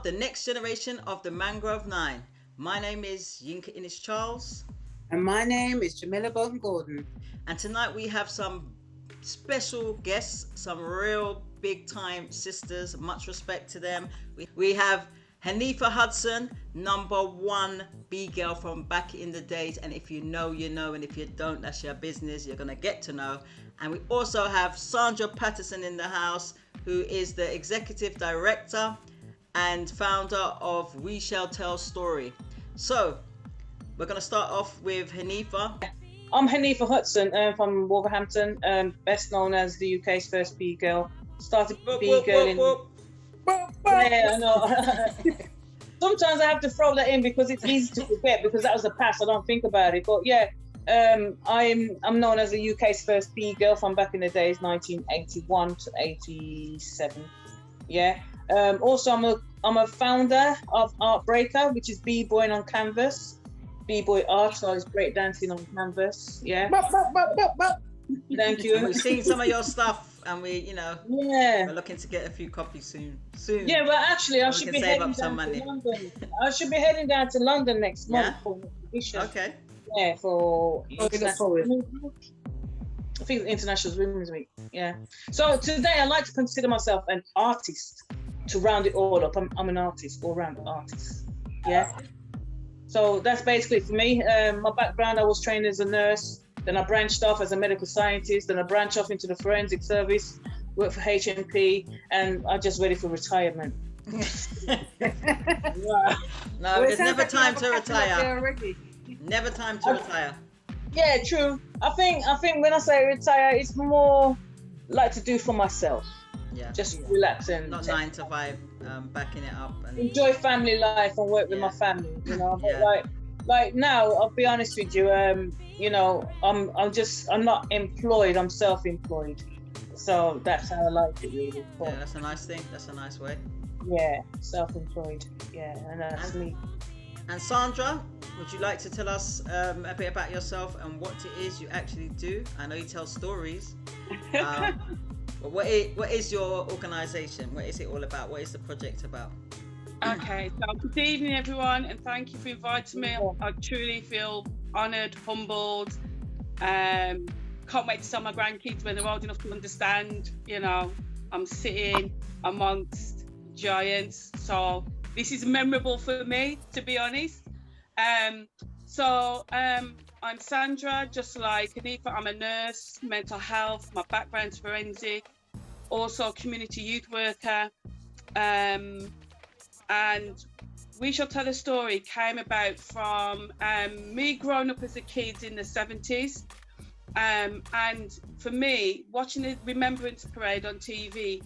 the next generation of the Mangrove 9. My name is Yinka Inniss-Charles. And my name is JamilaBolton-Gordon. And tonight we have some special guests, some real big time sisters. Much respect to them. We have Hanifa Hudson, #1 B girl from back in the days. And if you know, you know. And if you don't, that's your business. You're going to get to know. And we also have Sandra Patterson in the house, who is the executive director and founder of We Shall Tell Story. So we're going to start off with Hanifa. I'm Hanifa Hudson from Wolverhampton, best known as the UK's first B girl. Started B girl in. Yeah, I know. Sometimes I have to throw that in because it's easy to forget because that was the past. I don't think about it, but yeah, I'm known as the UK's first B girl from back in the days, 1981 to 87. Yeah. Also, I'm a founder of Art Breaker, which is b-boying on canvas. B-boy art, so it's break dancing on canvas. Yeah. Thank you. We've seen some of your stuff, and we're looking to get a few copies soon. Yeah, well, actually, I should be heading down to London. I should be heading down to London next month for an exhibition. Okay. Yeah, for International Women's Week. I think International Women's Week. Yeah. So today, I like to consider myself an artist. To round it all up, I'm an artist, all-round artist. Yeah. So that's basically for me. My background, I was trained as a nurse. Then I branched off as a medical scientist. Then I branched off into the forensic service, worked for HMP, and I'm just ready for retirement. No, there's never time to retire. Never time to retire. Yeah, true. I think when I say retire, it's more like to do for myself. Yeah. Just relax and not 9 to 5, backing it up and enjoy family life and work with my family. But like now, I'll be honest with you. I'm not employed. I'm self-employed. So that's how I like it, really. But, yeah, that's a nice thing. That's a nice way. Yeah, self-employed. Yeah, and that's me. And Sandra, would you like to tell us a bit about yourself and what it is you actually do? I know you tell stories. But what is your organisation? What is it all about? What is the project about? Okay, so good evening everyone, and thank you for inviting me. I truly feel honoured, humbled. Can't wait to tell my grandkids when they're old enough to understand. I'm sitting amongst giants, so this is memorable for me, to be honest. I'm Sandra, just like Hanifa. I'm a nurse, mental health. My background's forensic, also community youth worker. And We Shall Tell a Story came about from me growing up as a kid in the 70s. And for me, watching the Remembrance Parade on TV,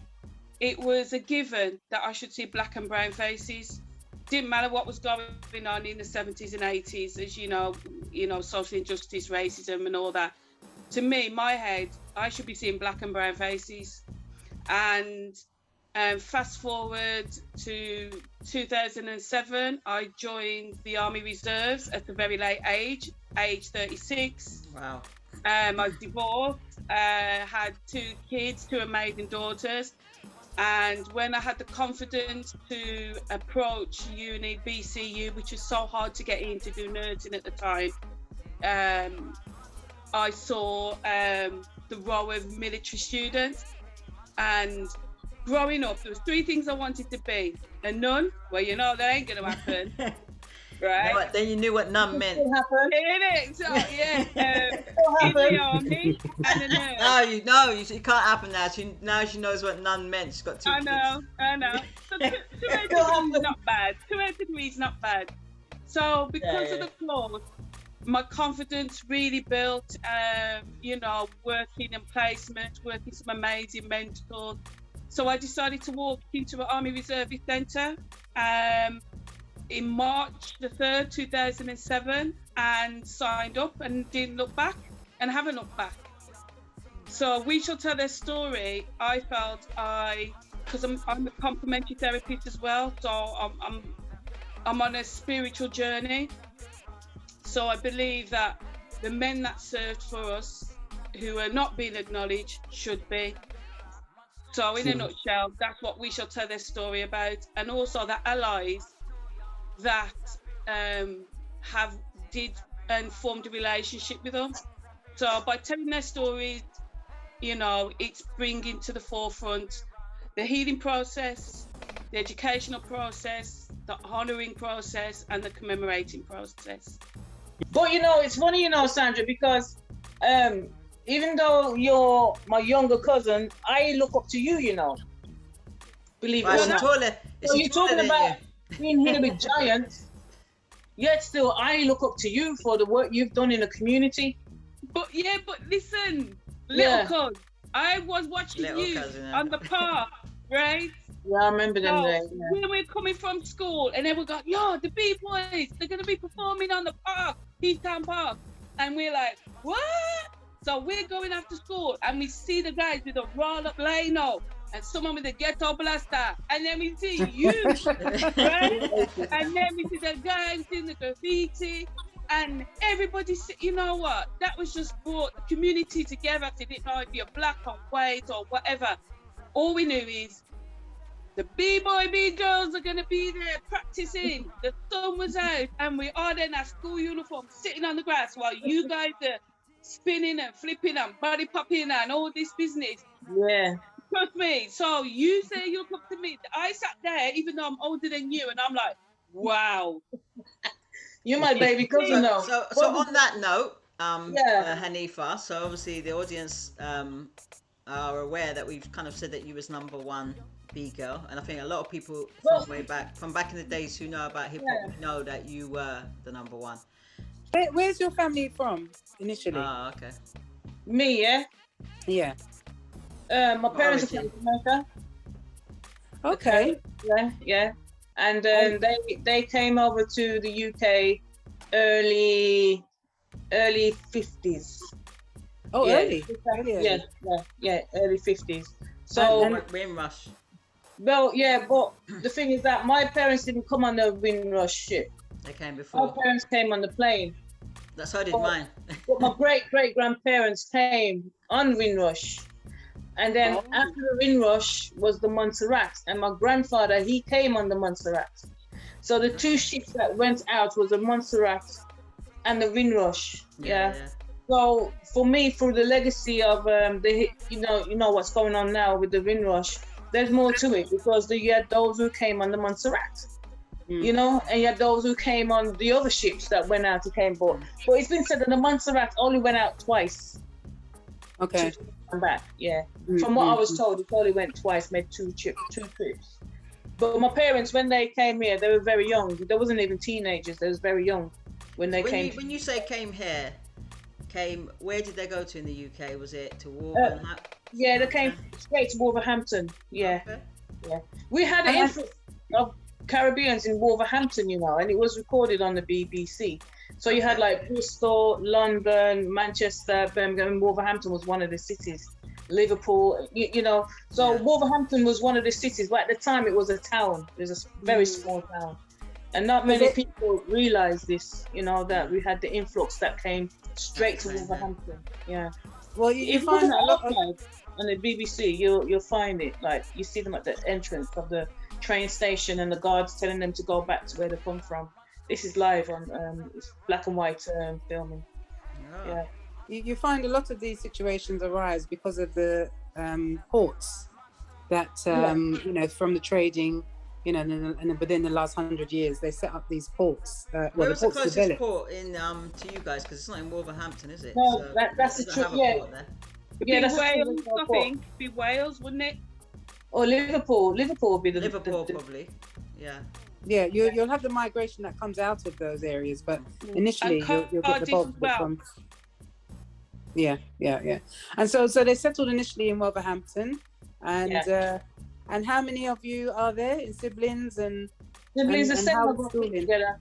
it was a given that I should see black and brown faces. Didn't matter what was going on in the 70s and 80s, as you know, social injustice, racism and all that. To me, my head, I should be seeing black and brown faces. And fast forward to 2007, I joined the Army Reserves at a very late age 36. Wow. I was divorced, had 2 kids, 2 amazing daughters. And when I had the confidence to approach uni, BCU, which was so hard to get in to do nursing at the time, I saw the row of military students. And growing up, there was 3 things I wanted to be. A nun, well, that ain't going to happen. Right? No, then you knew what nun meant. It is. So, yeah. In the army and a nurse. No, it can't happen now. She knows what nun meant. She's got 2 kids. I know. So 2 degrees is not bad. 2 degrees not bad. So because of the clause, my confidence really built. Working in placement, working with some amazing mentors. So I decided to walk into an Army Reservist Centre. In March the 3rd, 2007, and signed up and didn't look back and haven't looked back. So We Shall Tell Their Story, I felt because I'm a complementary therapist as well, so I'm on a spiritual journey. So I believe that the men that served for us, who are not being acknowledged, should be. So in a nutshell, that's what we shall tell their story about, and also the allies that did and formed a relationship with them. So by telling their stories, you know, it's bringing to the forefront the healing process, the educational process, the honouring process, and the commemorating process. But you know, it's funny, you know, Sandra, because even though you're my younger cousin, I look up to you, you know. Believe it or not. So you're talking about being here with giants, yet still I look up to you for the work you've done in the community. But listen, little cuz, I was watching you on the park, right? Yeah, I remember them days. Yeah. When we're coming from school, and then we got, yo, the B Boys, they're gonna be performing on the park, Heathtown Park, and we're like, what? So we're going after school, and we see the guys with a roll-up lino, and someone with a ghetto blaster, and then we see you, right? And then we see the guys in the graffiti, and everybody, you know what? That was just brought the community together. They didn't know if you're black or white or whatever. All we knew is the B-boy, B-girls are going to be there practicing. The sun was out, and we all in our school uniform sitting on the grass while you guys are spinning and flipping and body popping and all this business. Yeah. Trust me. So you say you look up to me. I sat there, even though I'm older than you, and I'm like, wow. You're my baby cousin, though. So on that note, Hanifa, so obviously the audience are aware that we've kind of said that you was number one B girl, and I think a lot of people from back in the days who know about hip hop know that you were the number one. Where's your family from initially? Ah, okay. Me, yeah? Yeah. My parents are from Jamaica. Okay. Yeah. And they came over to the UK early 50s. Oh, early. Yeah, early 50s. So Windrush. Well, yeah, but the thing is that my parents didn't come on the Windrush ship. They came before. My parents came on the plane. That's how I did mine. But my great-great-grandparents came on Windrush. And then after the Windrush was the Montserrat. And my grandfather, he came on the Montserrat. So the two ships that went out was the Montserrat and the Windrush. Yeah. So for me, through the legacy of you know what's going on now with the Windrush, there's more to it, because you had those who came on the Montserrat, you know, and you had those who came on the other ships that went out to Cambridge. But it's been said that the Montserrat only went out twice. Okay. To come back, yeah. From what I was told, it only went twice, made two trips. But my parents, when they came here, they were very young. They wasn't even teenagers. They was very young when they came. When you say came here, where did they go to in the UK? Was it to Wolverhampton? Yeah, they came straight to Wolverhampton. Yeah, okay. Yeah. We had an influx of Caribbeans in Wolverhampton, you know, and it was recorded on the BBC. So you had like Bristol, London, Manchester, Birmingham, and Wolverhampton was one of the cities. Liverpool, you know. So Wolverhampton was one of the cities, but at the time it was a town. It was a very small town. And not many people realize this, you know, that we had the influx that came straight to Wolverhampton. Yeah. Well, you find that a lot on the BBC, you'll find it. Like, you see them at the entrance of the train station and the guards telling them to go back to where they come from. This is live on it's black and white filming. Yeah. You find a lot of these situations arise because of the ports that you know, from the trading, you know, and within the last 100 years they set up these ports. Where was the closest port in to you guys? Because it's not in Wolverhampton, is it? No, so that's the truth. Yeah, yeah, that's Wales. I think be Wales, wouldn't it? Or Liverpool. Liverpool would be the probably. Yeah. Yeah, you'll have the migration that comes out of those areas, but initially you'll get the bulk from. Yeah. And so they settled initially in Wolverhampton, and how many of you are there in siblings and siblings? And how was schooling together?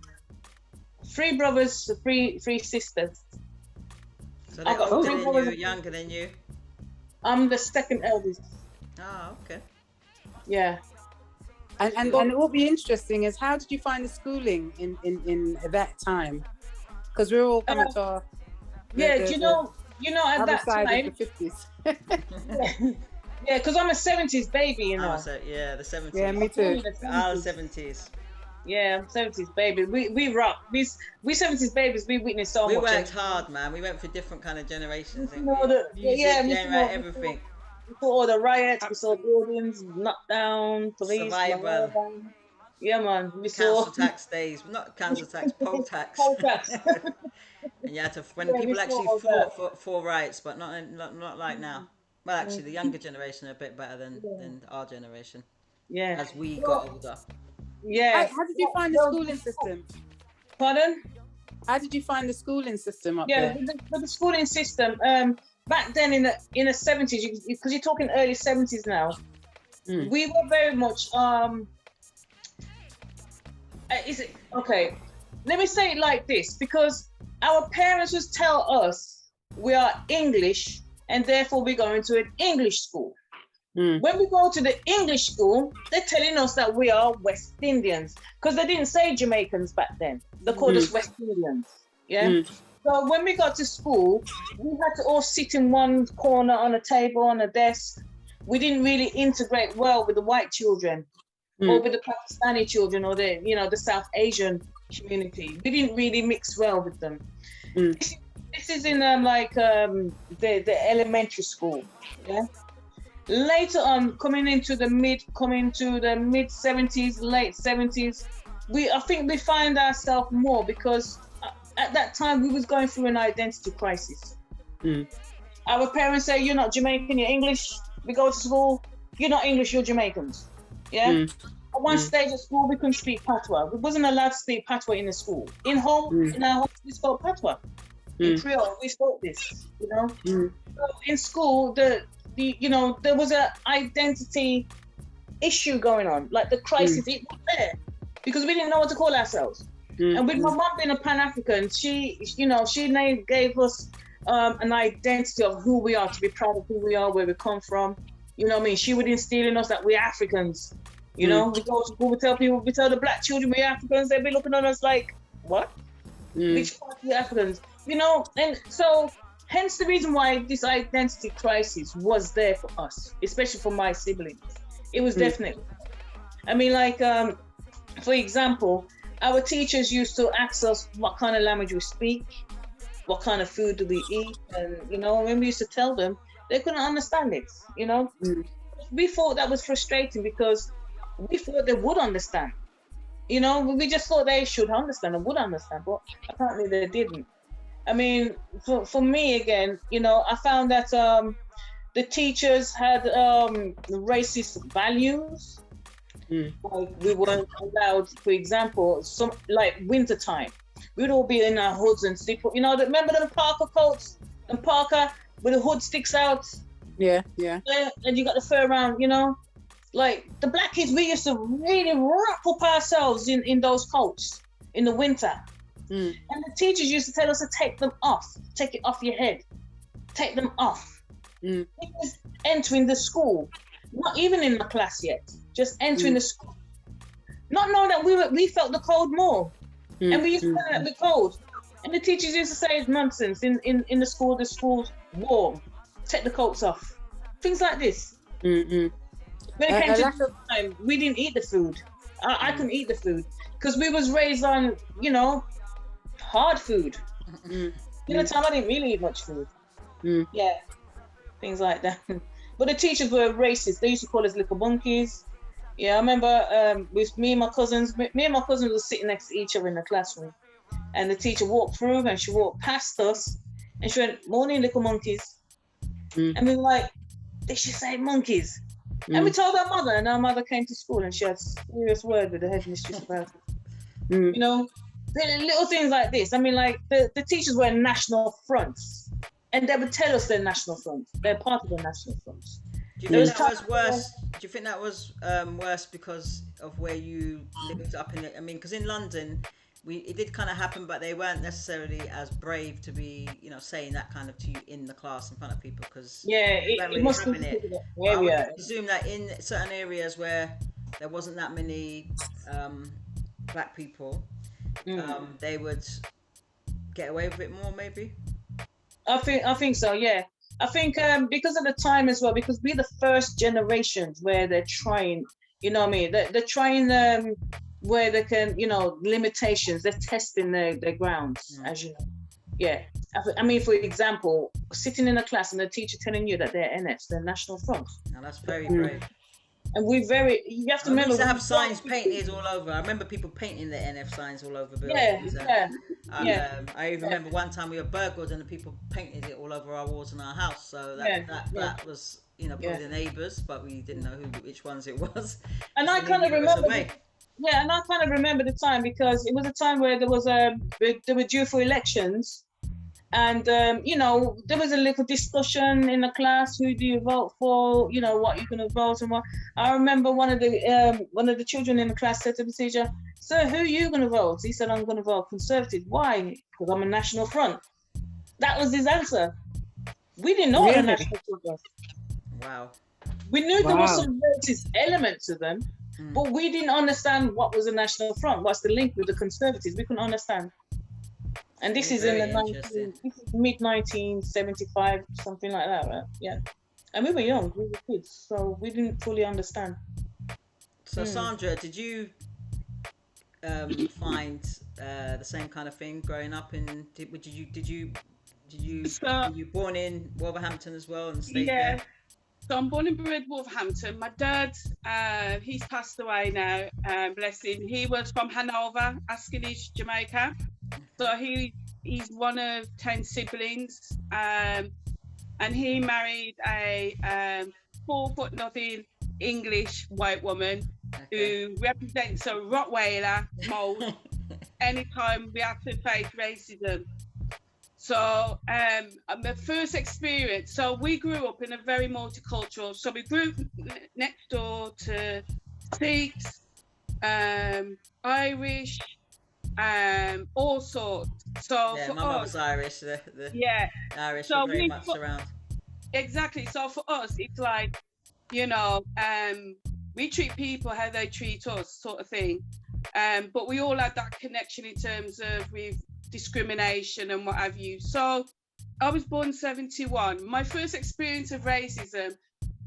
3 brothers, 3 sisters. So they're older than you, younger than you. I'm the second eldest. Oh, okay. Yeah. And what will be interesting is, how did you find the schooling in that time? Because we're all coming to our you know at that time. The 50s. Yeah, because I'm a 70s baby, you know. The 70s. Yeah, me too. Our 70s. Yeah, I'm 70s baby. We rock. We 70s babies. We witnessed so much. We worked hard, man. We went through different kind of generations. Music, everything. We saw all the riots. We saw buildings knocked down. Police. Survival. Yeah, man. We council saw tax days. Not council tax, poll tax. Poll tax. And you had to when people actually fought for rights, but not like now. Well, actually, the younger generation are a bit better than our generation. Yeah. As we got older. Yeah. How did you find the schooling system? Pardon? How did you find the schooling system up there? Yeah, the schooling system. Back then in the 70s, because you're talking early 70s now, we were very much is it okay? Let me say it like this, because our parents would tell us we are English and therefore we're going to an English school. When we go to the English school, they're telling us that we are West Indians, because they didn't say Jamaicans back then. They called us West Indians. Yeah. So when we got to school, we had to all sit in one corner on a table, on a desk. We didn't really integrate well with the white children or with the Pakistani children or the South Asian community. We didn't really mix well with them. This is in the elementary school. Yeah. Later on, coming into the mid 70s, late 70s, I think we find ourselves more, because at that time we was going through an identity crisis. Our parents say, you're not Jamaican, you're English. We go to school, you're not English, you're Jamaicans. Yeah. At one stage at school, we couldn't speak patois. We wasn't allowed to speak patois in the school. In our home, we spoke patois. In Creole, we spoke this. So in school, there was an identity issue going on, like the crisis. It was there because we didn't know what to call ourselves. And with my mum being a Pan-African, she gave us an identity of who we are, to be proud of who we are, where we come from. You know what I mean? She would instill in us that we're Africans. We go to school, we tell the black children we're Africans. They'd be looking at us like, what? Which part of the Africans? And so hence the reason why this identity crisis was there for us, especially for my siblings. It was definitely. I mean, for example, our teachers used to ask us what kind of language we speak, what kind of food do we eat, and when we used to tell them, they couldn't understand it. We thought that was frustrating, because we thought they would understand. We just thought they should understand and would understand, but apparently they didn't. I mean, for me again, I found that the teachers had racist values. Like we weren't allowed, for example, winter time, we'd all be in our hoods and sleep. Remember them Parker coats and Parker with the hood sticks out? Yeah. And you got the fur around, like the black kids, we used to really wrap up ourselves in those coats in the winter. And the teachers used to tell us to take them off, take it off your head, take them off. It was entering the school, not even in the class yet, just entering the school. Not knowing that we felt the cold more. And we used to feel the cold. And the teachers used to say it's nonsense in the school's warm, take the coats off. Things like this. When it came to time, we didn't eat the food. I couldn't eat the food because we was raised on, hard food. The time I didn't really eat much food. Yeah, things like that. But the teachers were racist. They used to call us little monkeys. Yeah, I remember with me and my cousins were sitting next to each other in the classroom, and the teacher walked through and she walked past us and she went, "Morning, little monkeys." And we were like, did she say monkeys? And we told our mother, and our mother came to school and she had a serious word with the headmistress about it. Little things like this. I mean, like the teachers were national fronts, and they would tell us they're national fronts. They're part of the national fronts. Do you think that was worse? Do you think that was worse because of where you lived up in it? I mean, because in London, it did kind of happen, but they weren't necessarily as brave to be, saying that kind of to you in the class in front of people, because it must happen. I would presume that in certain areas where there wasn't that many black people, they would get away with it more, maybe. I think so. Yeah. I think because of the time as well, because we're the first generations where they're trying, you know what I mean? They're trying where they can, you know, limitations. They're testing their grounds, as you know. Yeah. I mean, for example, sitting in a class and the teacher telling you that they're NFs, they're National Front. Now that's very brave. And you have to remember. We used to have signs painted all over. I remember people painting the NF signs all over buildings. I even remember one time we were burgled and the people painted it all over our walls in our house. So that was, you know, probably the neighbours, but we didn't know which ones it was. And I kind of remember. Yeah, and I kind of remember the time because it was a time where they were due for elections. And, you know, there was a little discussion in the class, who do you vote for, you know, what you're going to vote and what. I remember one of the children in the class said to the teacher, "Sir, who are you going to vote?" He said, "I'm going to vote Conservative." "Why?" "Because I'm a National Front." That was his answer. We didn't know what a National Front was. Wow. We knew there was some racist element to them, but we didn't understand what was a National Front. What's the link with the Conservatives? We couldn't understand. And this is in the mid-1975, something like that, right? Yeah. And we were young, we were kids, so we didn't fully understand. So Sandra, did you find the same kind of thing growing up? And were you born in Wolverhampton as well and stayed there? So I'm born and bred Wolverhampton. My dad, he's passed away now, bless him. He was from Hanover, Askerlish, Jamaica. So he's one of 10 siblings, and he married a 4'0" English white woman who represents a Rottweiler mold anytime we have to face racism. So my first experience, so we grew up in a very multicultural, so we grew next door to Sikhs, Irish, all sorts. So yeah, for my mum was Irish. The Irish so were very much around. Exactly. So for us, it's like, you know, we treat people how they treat us, sort of thing. But we all had that connection in terms of with discrimination and what have you. So I was born 71. My first experience of racism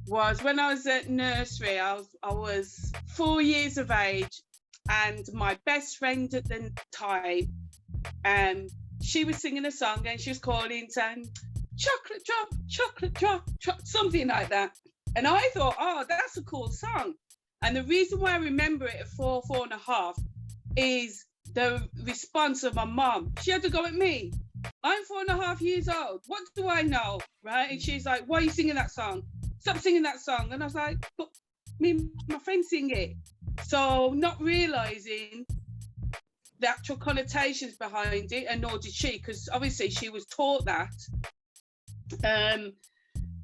was when I was at nursery. I was 4 years of age, and my best friend at the time, she was singing a song and she was calling saying, chocolate drop, something like that. And I thought, oh, that's a cool song. And the reason why I remember it at 4.5 is the response of my mom. She had to go at me. I'm 4.5 years old. What do I know? Right? And she's like, why are you singing that song? Stop singing that song. And I was like, but me and my friend sing it. So not realizing the actual connotations behind it, and nor did she, because obviously she was taught that.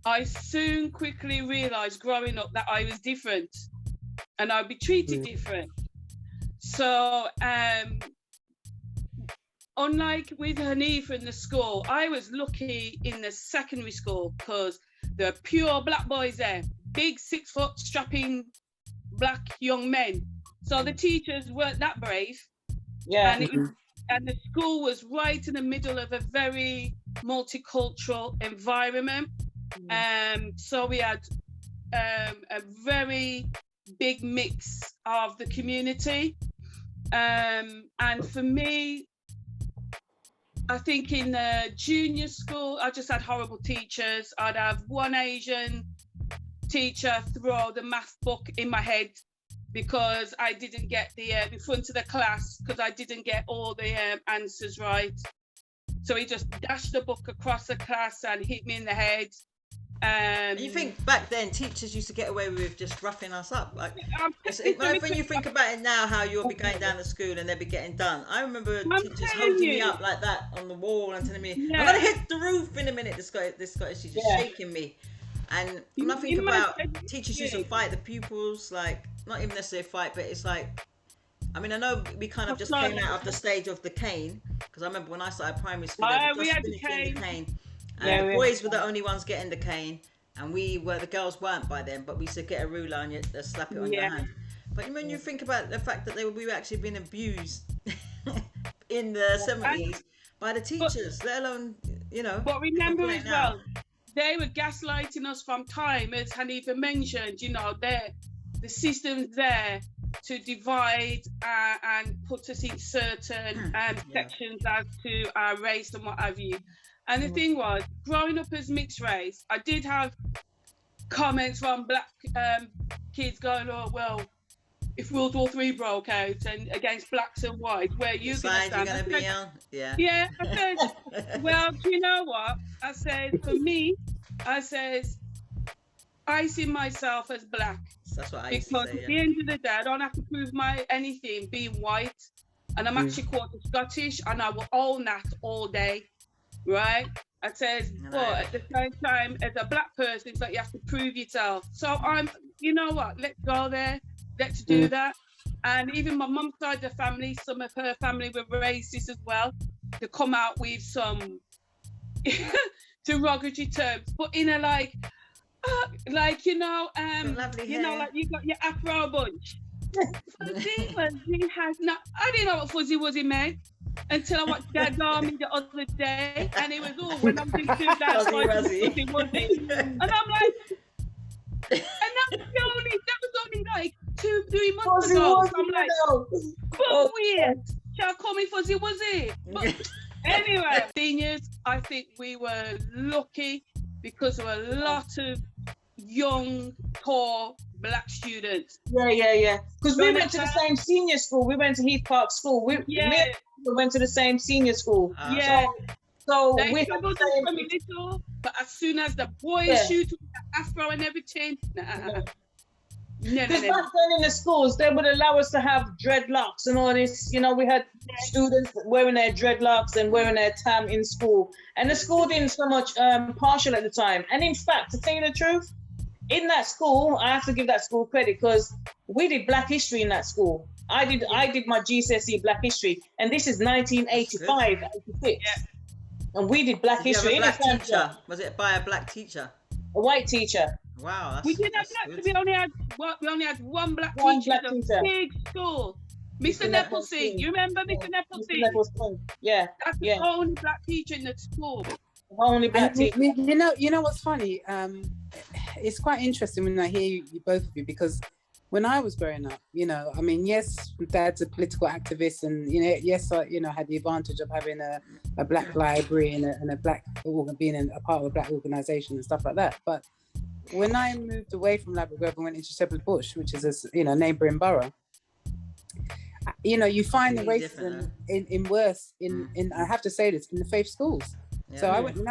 I soon quickly realized growing up that I was different and I'd be treated different. So unlike with Hanifa in the school, I was lucky in the secondary school because there were pure black boys there, big 6 foot strapping black young men. So the teachers weren't that brave. Yeah. And the school was right in the middle of a very multicultural environment. So we had a very big mix of the community. And for me, I think in the junior school, I just had horrible teachers. I'd have one Asian teacher throw the math book in my head because I didn't get the front of the class because I didn't get all the answers right. So he just dashed the book across the class and hit me in the head. You think back then teachers used to get away with just roughing us up? Like, when you think about it now, how you'll be going down to school and they'll be getting done. I remember teachers holding me up like that on the wall and telling me, I'm going to hit the roof in a minute. This Scottish teacher shaking me. And when I think about teachers used to fight the pupils, like, not even necessarily fight, but it's like, I mean, I know we kind of just came out of the stage of the cane, because I remember when I started primary school, we had the cane. And the boys were the only ones getting the cane, and the girls weren't by then, but we used to get a ruler and slap it on your hand. But when you think about the fact that we were actually being abused in the 70s by the teachers, let alone, you know. But remember as well, they were gaslighting us from time, as Hanifa mentioned. You know, the system's there to divide and put us in certain sections as to our race and what have you. And the thing was, growing up as mixed race, I did have comments from black kids going, "Oh well, if World War III broke out and against blacks and whites, where you going to be on?" Yeah. I said, well, do you know what? I said, for me, I see myself as black. That's what I used to say. Because at the end of the day, I don't have to prove anything being white, and I'm actually quarter Scottish, and I will own that all day, right? I says, but at the same time, as a black person, it's like you have to prove yourself. So you know what? Let's go there. Let's do that. And even my mum's side of the family, some of her family were racist as well. To come out with some derogatory terms, but in a like you know, like you got your Afro bunch. Fuzzy has not. I didn't know what fuzzy was in meant until I watched Dad's Army the other day, and it was all when I'm thinking that fuzzy was it, and I'm like, and that was only like 2-3 months ago. So I'm like, but weird. Shall I call me fuzzy? Was it? But anyway, seniors, I think we were lucky because there were a lot of young, poor black students. Yeah. Because we went to the same senior school. We went to Heath Park School. We went to the same senior school. So they we struggled from a little, but as soon as the boys shoot with the afro and everything, Because back then in the schools, they would allow us to have dreadlocks and all this. You know, we had students wearing their dreadlocks and wearing their tam in school. And the school didn't so much partial at the time. And in fact, to tell you the truth, in that school, I have to give that school credit because we did Black History in that school. I did my GCSE Black History, and this is 1985, 86. And we did Black History. Black teacher? Was it by a black teacher? A white teacher. Wow, we didn't have black. We only had one black teacher. Big school, Mr. Nepplesing. You remember Mr. Nepplesing? Yeah. That's the only black teacher in the school. Only black teacher. You know what's funny? It's quite interesting when I hear you both of you, because when I was growing up, you know, I mean, yes, Dad's a political activist, and yes, I had the advantage of having a black library and a black being a part of a black organisation and stuff like that. But when I moved away from Ladbroke Grove and went into Shepherd's Bush, which is a neighbouring borough, you find the racism in worse in I have to say this, in the faith schools. Yeah. So I went to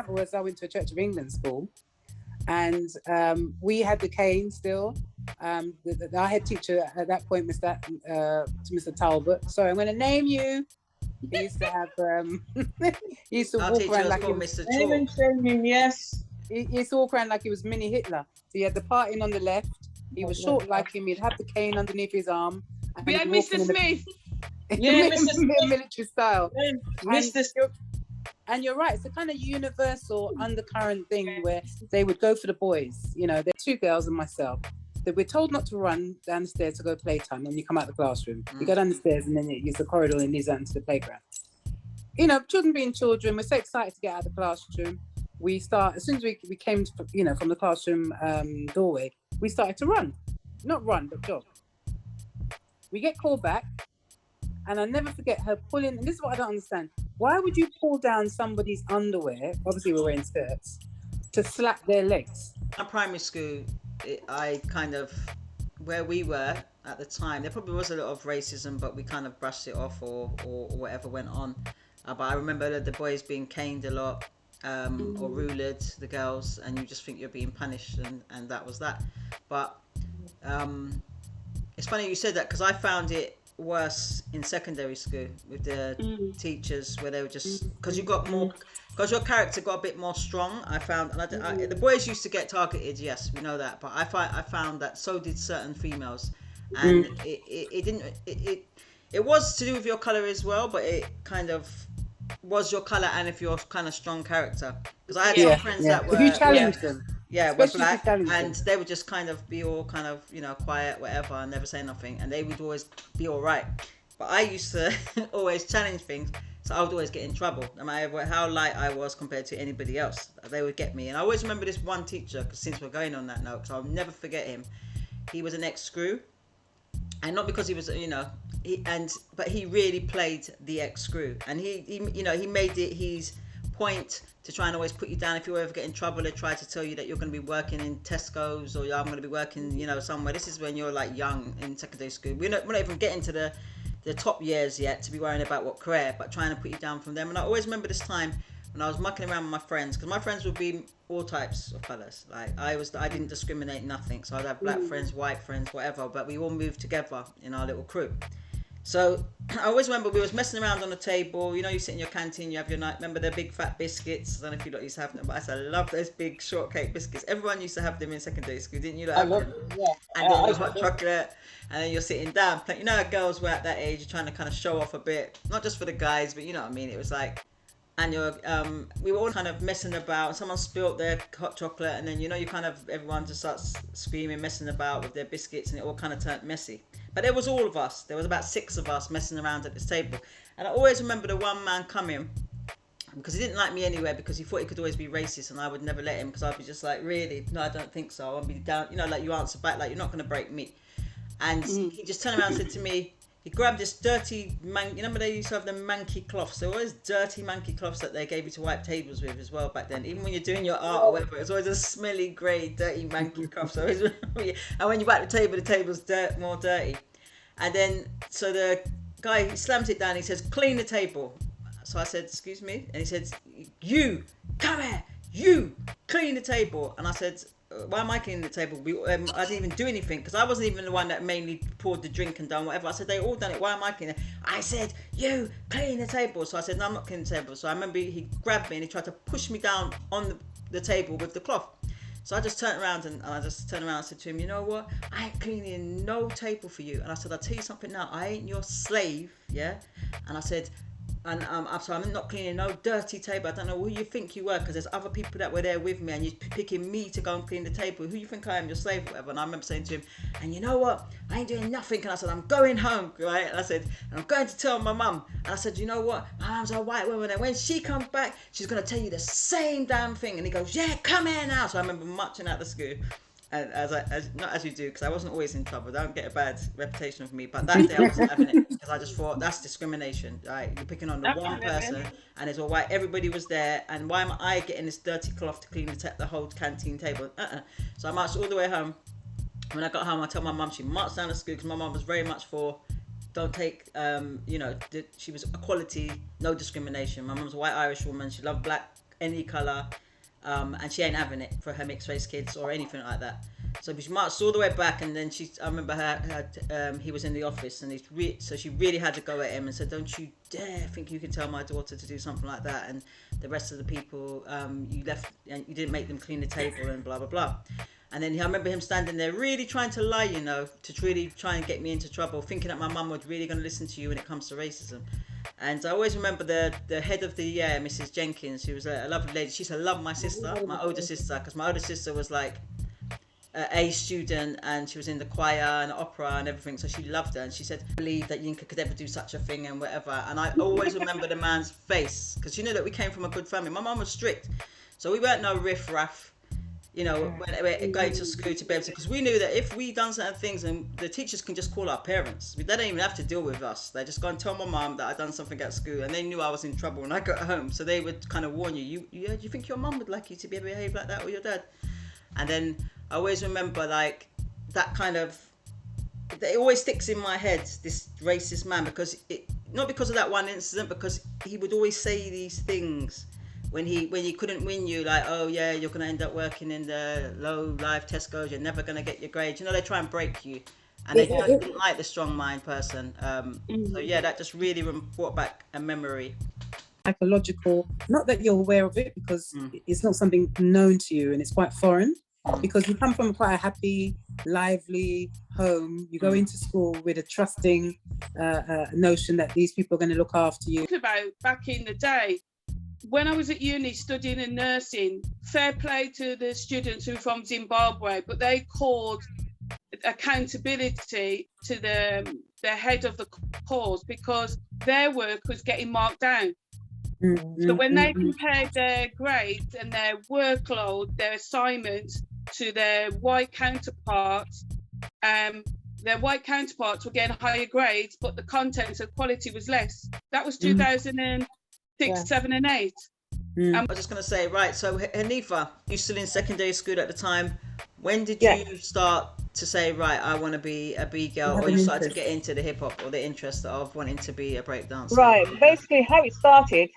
a Church of England school, and we had the cane still. Our head teacher at that point, Mr. Talbot. Sorry, I'm going to name you. He used to have. He used to walk around like Mr. Chalk. Yes. He used to walk around like he was mini Hitler. So he had the parting on the left. He was short like him. He'd have the cane underneath his arm. We had Mr. Smith. Mr. Smith, military style. Mr. Smith. And you're right, it's a kind of universal undercurrent thing where they would go for the boys. There are 2 girls and myself. That we're told not to run down the stairs to go playtime when you come out of the classroom. You go down the stairs and then you use the corridor and leads out into the playground. Children being children, we're so excited to get out of the classroom. We start, as soon as we came from the classroom doorway, we started to run. Not run, but jog. We get called back, and I'll never forget her pulling, and this is what I don't understand. Why would you pull down somebody's underwear, obviously we're wearing skirts, to slap their legs? At primary school, where we were at the time, there probably was a lot of racism, but we kind of brushed it off or whatever went on. But I remember the boys being caned a lot, or rulered, the girls, and you just think you're being punished, and that was that. But it's funny you said that, because I found it worse in secondary school with the teachers, where they were just, because your character got a bit more strong. I found, and the boys used to get targeted, yes, we know that, but I found that so did certain females, and it was to do with your colour as well, but it kind of was your colour and if you're kind of strong character, because I had some friends that were, if you challenge them, were black, and they would just kind of be all kind of quiet, whatever, and never say nothing, and they would always be all right. But I used to always challenge things, So I would always get in trouble, no matter how light I was compared to anybody else. They would get me. And I always remember this one teacher, because since we're going on that note, because I'll never forget him. He was an ex-screw. And not because he was, but he really played the ex-screw. And he made it his point to try and always put you down. If you ever get in trouble, they try to tell you that you're going to be working in Tesco's, or I'm going to be working, somewhere. This is when you're like young in secondary school. We're not even getting to the top years yet to be worrying about what career, but trying to put you down from them. And I always remember this time when I was mucking around with my friends, because my friends would be all types of fellas. Like I didn't discriminate nothing. So I'd have black friends, white friends, whatever, but we all moved together in our little crew. So I always remember we was messing around on the table. You sit in your canteen, you have your night. Remember the big fat biscuits? I don't know if you lot used to have them, but I love those big shortcake biscuits. Everyone used to have them in secondary school, didn't you? I love them, yeah. And then the hot chocolate, and then you're sitting down. How girls were at that age, you're trying to kind of show off a bit, not just for the guys, but you know what I mean. It was like, and we were all kind of messing about. Someone spilt their hot chocolate, and then everyone just starts screaming, messing about with their biscuits, and it all kind of turned messy. But there was all of us. There was about 6 of us messing around at this table. And I always remember the one man coming, because he didn't like me anyway, because he thought he could always be racist, and I would never let him, because I'd be just like, really? No, I don't think so. I'll be down, like you answer back, like you're not going to break me. And he just turned around and said to me, he grabbed this dirty, remember they used to have the manky cloths. There were always dirty manky cloths that they gave you to wipe tables with as well back then. Even when you're doing your art or whatever, it was always a smelly, grey, dirty manky cloth. So and when you wipe the table's more dirty. And then, so the guy, he slams it down, he says, clean the table. So I said, excuse me? And he said, you, come here, you, clean the table. And I said, why am I cleaning the table? I didn't even do anything, because I wasn't even the one that mainly poured the drink and done whatever. I said, they all done it, why am I cleaning it? I said, you, clean the table. So I said, no, I'm not cleaning the table. So I remember he grabbed me and he tried to push me down on the table with the cloth. So I just turned around and said to him, you know what? I ain't cleaning no table for you. And I said, I'll tell you something now. I ain't your slave, yeah? And I said, I'm not cleaning no dirty table. I don't know who you think you were, because there's other people that were there with me, and you're picking me to go and clean the table. Who you think I am, your slave or whatever? And I remember saying to him, and you know what? I ain't doing nothing. And I said, I'm going home, right? And I said, and I'm going to tell my mum. And I said, you know what? My mum's a white woman, and when she comes back, she's going to tell you the same damn thing. And he goes, yeah, come here now. So I remember marching out the school. And not as you do, because I wasn't always in trouble. Don't get a bad reputation of me. But that day I wasn't having it, because I just thought that's discrimination. Right? You're picking on the one person, and it's all white. Everybody was there, and why am I getting this dirty cloth to clean the whole canteen table? So I marched all the way home. When I got home, I told my mum, she marched down to school, because my mum was very much for don't take, she was equality, no discrimination. My mum's a white Irish woman. She loved black, any colour. And she ain't having it for her mixed race kids or anything like that. So she marched all the way back, and then I remember he was in the office, and so she really had to go at him and said, don't you dare think you can tell my daughter to do something like that, and the rest of the people you left, and you didn't make them clean the table, and blah blah blah. And then I remember him standing there really trying to lie, to really try and get me into trouble, thinking that my mum was really going to listen to you when it comes to racism. And I always remember the head of the year, Mrs. Jenkins, who was a lovely lady. She used to love my sister, my older sister, because my older sister was like a student, and she was in the choir and opera and everything, so she loved her. And she said, I believe that Yinka could ever do such a thing and whatever. And I always remember the man's face, because that we came from a good family. My mum was strict, so we weren't no riff-raff. When we're going to school to be able to, because we knew that if we done certain things, and the teachers can just call our parents, they don't even have to deal with us. They just go and tell my mum that I done something at school, and they knew I was in trouble when I got home, so they would kind of warn you. Do you think your mum would like you to behave like that, or your dad? And then I always remember like that kind of, it always sticks in my head, this racist man, because not because of that one incident, because he would always say these things. When he couldn't win you, like, oh yeah, you're going to end up working in the low life Tesco's, you're never going to get your grades. They try and break you. And they didn't like the strong mind person. So yeah, that just really brought back a memory. Psychological, not that you're aware of it, because it's not something known to you, and it's quite foreign, because you come from quite a happy, lively home. You go into school with a trusting notion that these people are going to look after you. Think about back in the day, when I was at uni studying in nursing, fair play to the students who were from Zimbabwe, but they called accountability to the head of the course, because their work was getting marked down. So when they compared their grades and their workload, their assignments to their white counterparts, their white counterparts were getting higher grades, but the content and quality was less. That was 2006, 7 and 8. I was just going to say, right, so Hanifa, you still in secondary school at the time. When did you start to say, right, I want to be a B girl, or you started to get into the hip hop or the interest of wanting to be a breakdancer? Right, basically how it started,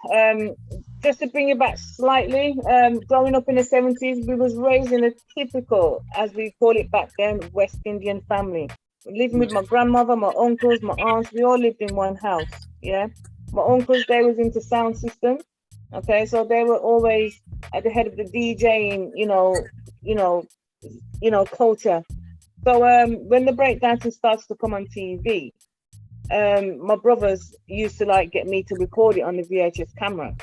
just to bring it back slightly, growing up in the 70s, we was raised in a typical, as we call it back then, West Indian family. Living with my grandmother, my uncles, my aunts, we all lived in one house, yeah? My uncles, they was into sound system, okay? So they were always at the head of the DJing, culture. So when the breakdancing starts to come on TV, my brothers used to like get me to record it on the VHS camera.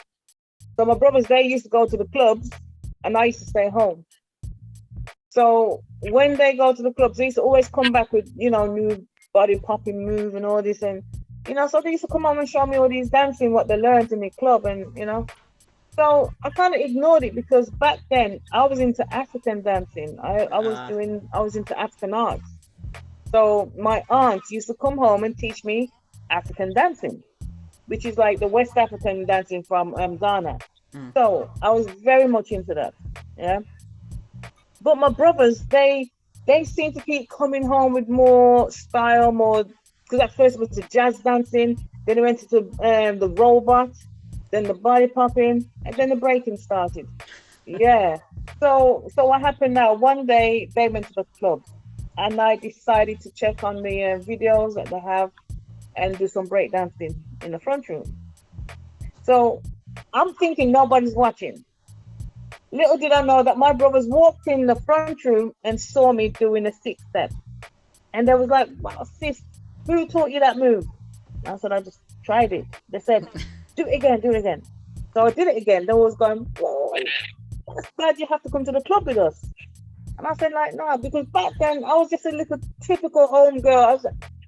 So my brothers, they used to go to the clubs and I used to stay home. So when they go to the clubs, they used to always come back with, new body popping move and all this. And, so they used to come home and show me all these dancing, what they learned in the club and, So I kind of ignored it because back then I was into African dancing. I was into African arts. So my aunt used to come home and teach me African dancing, which is like the West African dancing from Ghana. So I was very much into that. Yeah. But my brothers, they seem to keep coming home with more style, because at first it was the jazz dancing, then it went into the robot, then the body popping, and then the breaking started. Yeah. So what happened now? One day they went to the club, and I decided to check on the videos that they have and do some breakdancing in the front room. So I'm thinking nobody's watching. Little did I know that my brothers walked in the front room and saw me doing a 6-step. And they was like, wow, sis, who taught you that move? I said, I just tried it. They said, do it again. So I did it again. They was going, whoa, that's bad, you have to come to the club with us. And I said, like, no, because back then I was just a little typical home girl. I was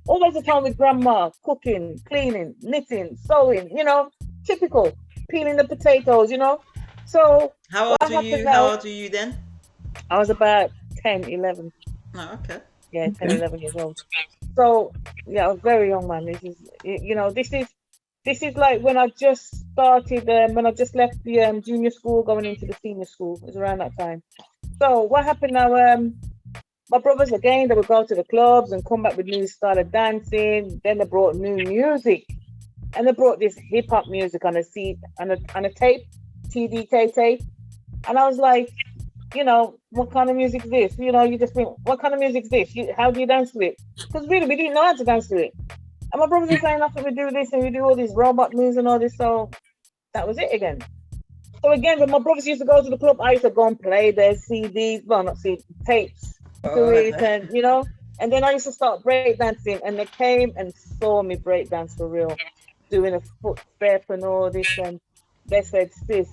always at home with grandma, cooking, cleaning, knitting, sewing, typical, peeling the potatoes, So how old were you then? I was about 10, 11. Oh, okay. Yeah, 10, 11 years old. So yeah, I was very young, man. This is like when I just started, when I just left the junior school going into the senior school. It was around that time. So what happened now, my brothers, again, they would go to the clubs and come back with new style of dancing. Then they brought new music. And they brought this hip hop music on a tape, TDK tape. And I was like, what kind of music is this? You just think, what kind of music is this? How do you dance to it? Because really, we didn't know how to dance to it. And my brothers were saying, after we do this and we do all these robot moves and all this, so that was it again. So again, when my brothers used to go to the club, I used to go and play their CDs, well, not CDs, tapes, and then I used to start breakdancing, and they came and saw me breakdance for real, doing a foot step and all this, and they said, sis,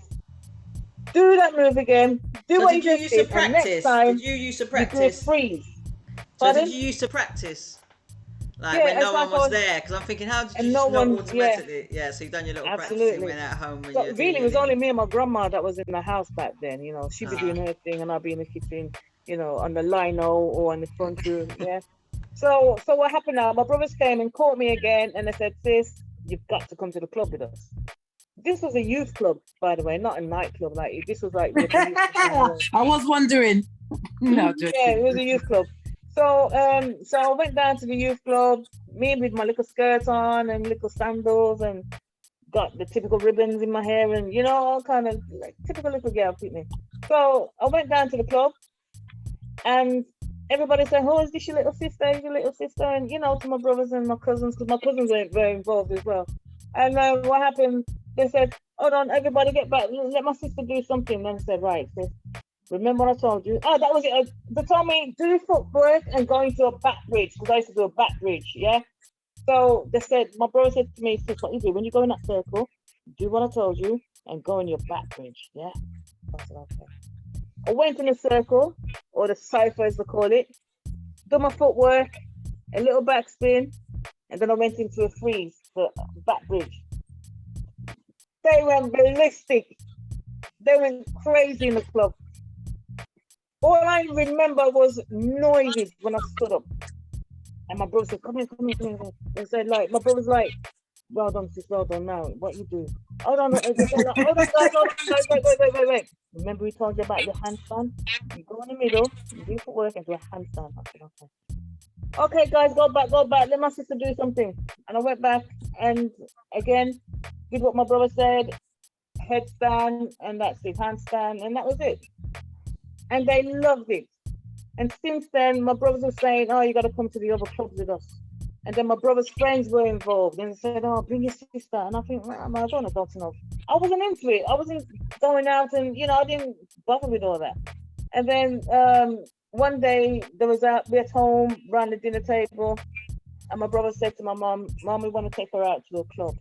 do that move again. Do so what did you used to practice? Next time, did you used to you practice? do a freeze. So Pardon? did you used to practice? Like Yeah, when no it's one like was there? Because I'm thinking, how did you and just no know one- automatically? Yeah, so you've done your little Absolutely. practicing when at home. When So you're really, it was doing only me and my grandma that was in the house back then. She'd be doing her thing, and I'd be in the kitchen, on the lino or in the front room. Yeah. So what happened now? My brothers came and caught me again, and they said, "Sis, you've got to come to the club with us." This was a youth club, by the way, not a nightclub. Like this was like. I was wondering. No, joking. Yeah, it was a youth club. So I went down to the youth club, me with my little skirt on and little sandals, and got the typical ribbons in my hair, and all kind of like typical little girl, me. So I went down to the club, and everybody said, "Oh, is this your little sister? Is your little sister?" And to my brothers and my cousins, because my cousins were very involved as well. And what happened? They said, "Hold on, everybody get back. Let my sister do something." And I said, "Right, sis. Remember what I told you?" Oh, that was it. They told me do footwork and go into a back bridge, because I used to do a back bridge, yeah? So they said, my brother said to me, "Sis, what you do when you go in that circle, do what I told you and go in your back bridge, yeah?" I said, okay. I went in a circle, or the cipher as they call it, did my footwork, a little back spin, and then I went into a freeze. the back bridge. They went ballistic. They went crazy in the club. All I remember was noises when I stood up. And my brother said, come in. And said, like, my brother's like, well done, sis, well done. Now, what you do? Hold on, guys, wait. Remember we told you about your handstand? You go in the middle, you do footwork and do a handstand. I said, okay, guys, go back. Let my sister do something. And I went back and again, did what my brother said, headstand, and that's it, handstand, and that was it. And they loved it. And since then, my brothers were saying, oh, you got to come to the other clubs with us. And then my brother's friends were involved and said, oh, bring your sister. And I think, man, I don't know. I wasn't into it. I wasn't going out and, I didn't bother with all that. And then one day we at home, around the dinner table, and my brother said to my mom, we want to take her out to a club.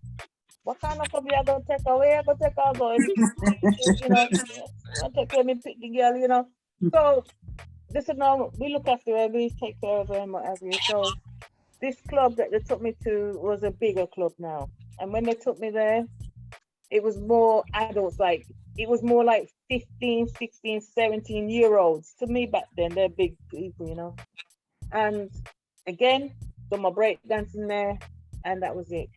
What kind of club you going to take her? Where you going to take her? I'll take her and pick the girl, So they said, no, we look after her, we take care of her and what have you. So this club that they took me to was a bigger club now. And when they took me there, it was more adults, it was more like 15, 16, 17-year-olds. To me back then, they're big people, And again, done my break dancing there, and that was it.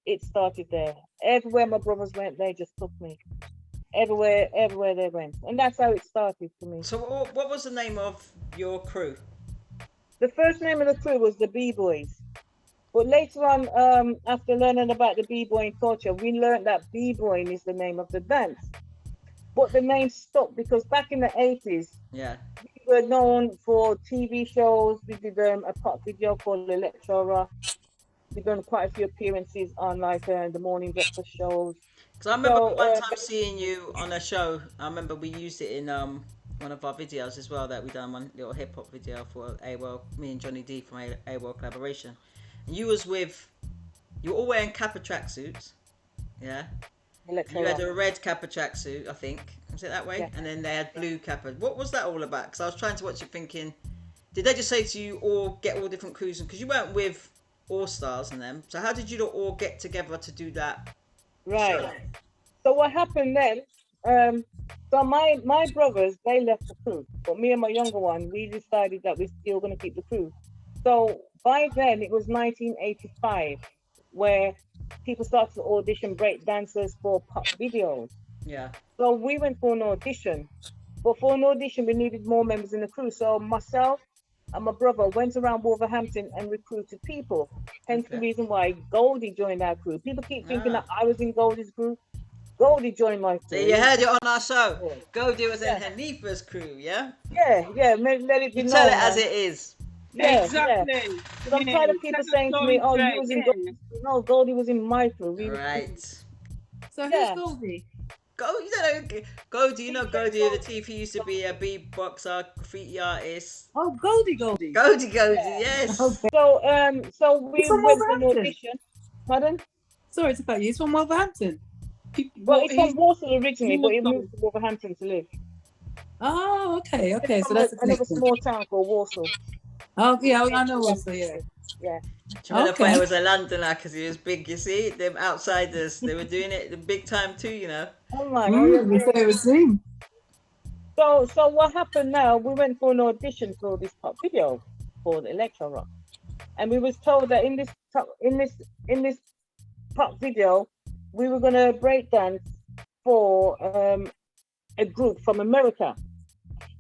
It started there. Everywhere my brothers went, they just took me. Everywhere they went. And that's how it started for me. So what was the name of your crew? The first name of the crew was the B Boys. But later on, after learning about the B-boying culture, we learned that B-boying is the name of the dance. But the name stuck because back in the 80s, we were known for TV shows. We did a pop video called Electro Rock. We've done quite a few appearances on the morning breakfast shows. Because I remember one time seeing you on a show. I remember we used it in one of our videos as well, that we done one little hip hop video for AWOL, me and Johnny D from AWOL collaboration. And you were all wearing Kappa tracksuits, yeah? You had a red Kappa tracksuit, I think. Was it that way? Yeah. And then they had blue Kappa. What was that all about? Because I was trying to watch it thinking, did they just say to you all get all different crews? Because you weren't with All Stars and them. So how did you all get together to do that? Right. Show? So what happened then, so my brothers, they left the crew. But me and my younger one, we decided that we're still going to keep the crew. So by then, it was 1985, where people started to audition break dancers for pop videos. Yeah. So we went for an audition. But for an audition, we needed more members in the crew. So myself and my brother went around Wolverhampton and recruited people. Hence the reason why Goldie joined our crew. People keep thinking that I was in Goldie's crew. Goldie joined my crew. So you heard it on our show. Yeah. Goldie was in Hanifa's crew, yeah? Yeah. Let it be known. Tell it as it is. Yeah, exactly. Yeah. Because I'm tired of people saying to me, "Oh, you was in Goldie." No, Goldie was in my crew. Right. So who's Goldie? Goldie, Goldie, the Teeth. He used to be a beatboxer, graffiti artist. Oh, Goldie, yes. Okay. So we went to an audition. Pardon? Sorry to cut you. It's from Wolverhampton. Well, it's from Warsaw originally, but it moved to Wolverhampton to live. Oh, okay. So that's another small town called Warsaw. Oh, yeah, I know Warsaw, yeah. Jamila thought it was a Londoner because he was big, you see? Them outsiders, they were doing it the big time too, Oh my God. We said it was him. So what happened now, we went for an audition for this pop video called Electro Rock. And we was told that in this pop video, we were going to break dance for a group from America.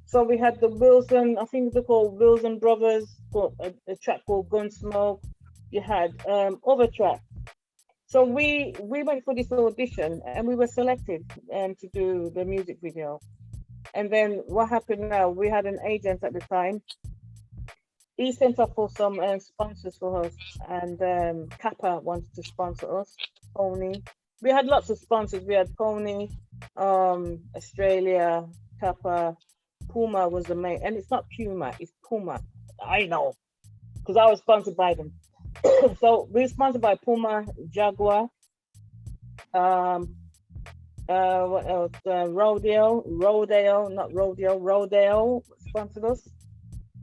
So we had the Wilson, I think they're called Wilson Brothers, a track called Gunsmoke. You had other tracks. So we went for this audition and we were selected to do the music video. And then what happened now, we had an agent at the time. He sent up for some sponsors for us, and Kappa wanted to sponsor us, Pony. We had lots of sponsors. We had Pony, Australia, Kappa, Puma was the main, and it's not Puma, it's Puma. I know, because I was sponsored by them. So we were sponsored by Puma, Jaguar, what else? Rodeo sponsored us.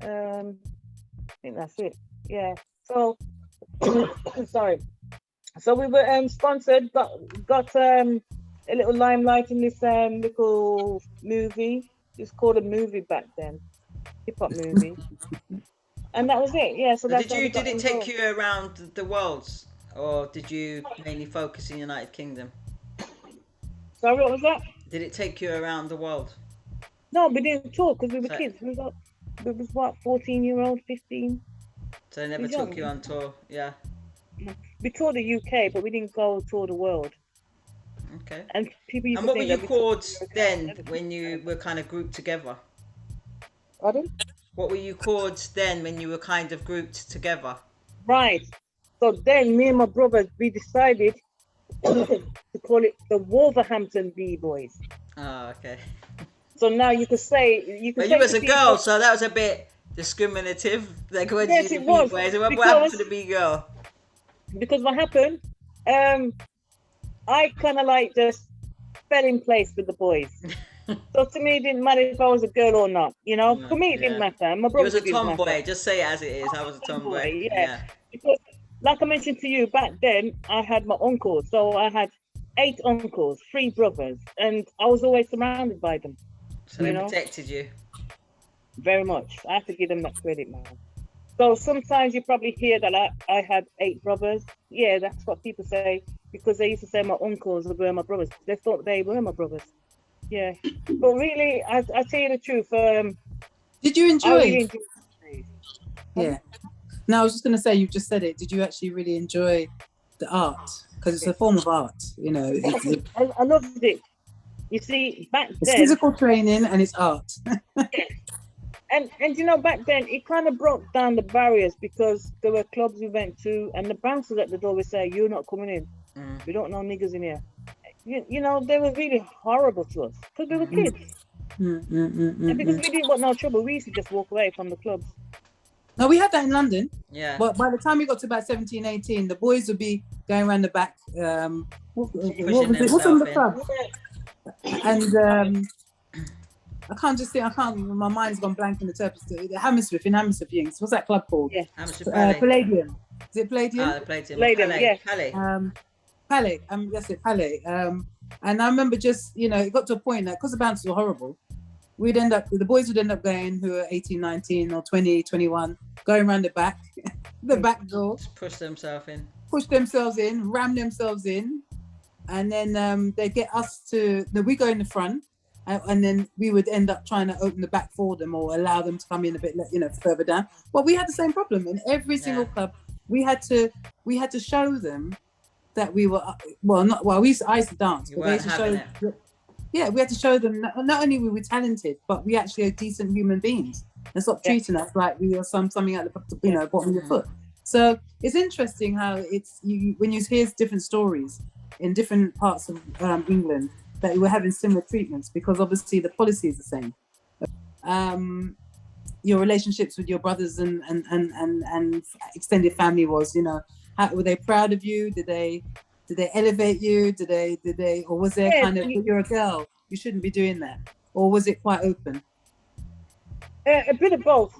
I think that's it. Yeah. So sorry. So we were sponsored, got a little limelight in this little movie. It's called a movie back then, hip hop movie, and that was it. Yeah. So that's did it take you around the world, or did you mainly focus in the United Kingdom? Sorry, what was that? Did it take you around the world? No, we didn't talk because we were kids. We was what, 14-year-old, 15. So they never took you on tour, yeah. We toured the UK, but we didn't go tour the world. Okay. And people used and to what were think you called then when you were kind of grouped together? Pardon? What were you called then when you were kind of grouped together? Right. So then me and my brothers, we decided to call it the Wolverhampton B Boys. Oh, okay. So now you could say But you was a girl, so that was a bit discriminative. Like when yes, you it the was. B Boys. What happened to the B girl? Because what happened? I kind of like just fell in place with the boys. So to me, it didn't matter if I was a girl or not. You know, for me, it didn't matter. My brother was a tomboy. Just say it as it is. I was a tomboy. Yeah. Because, like I mentioned to you, back then I had my uncles. So I had 8 uncles, 3 brothers, and I was always surrounded by them. So they protected you. Very much. I have to give them that credit, man. So sometimes you probably hear that I had 8 brothers. Yeah, that's what people say, because they used to say my uncles were my brothers. They thought they were my brothers. Yeah. But really, I tell you the truth. Did you enjoy it? Really yeah. No, I was just going to say, you've just said it. Did you actually really enjoy the art? Because it's a form of art, you know. I loved it. You see, back then... It's physical training and it's art. Yeah. And you know, back then, it kind of broke down the barriers, because there were clubs we went to and the bouncers at the door would say, "You're not coming in. We don't know niggers in here." You know, they were really horrible to us because we were kids. And because we didn't want no trouble, we used to just walk away from the clubs. No, we had that in London. Yeah. But by the time we got to about 17, 18, the boys would be going around the back. What's on the club? And I can't just think. My mind's gone blank in the terms. Hammersmith in Hammersmith, Yinks. What's that club called? Yeah. Palladium. Is it Palladium? Palladium. Yeah. Palais. That's it, Palais. And I remember just, you know, it got to a point that because the bouncers were horrible, the boys would end up going, who are 18, 19 or 20, 21, going around the back, the back door. Just push themselves in, ram themselves in, and then they get us to, we go in the front, and then we would end up trying to open the back for them or allow them to come in a bit, you know, further down. Well, we had the same problem in every single club. We had to show them that we were I used to dance, but they used to show. Yeah, we had to show them not only were we talented, but we actually are decent human beings, and stop treating us like we were something at the bottom of your foot. So it's interesting how when you hear different stories in different parts of England, that we're having similar treatments, because obviously the policy is the same. Your relationships with your brothers and extended family was, you know, were they proud of you? Did they elevate you? Did they, or was there kind of, you're a girl, you shouldn't be doing that? Or was it quite open? A bit of both.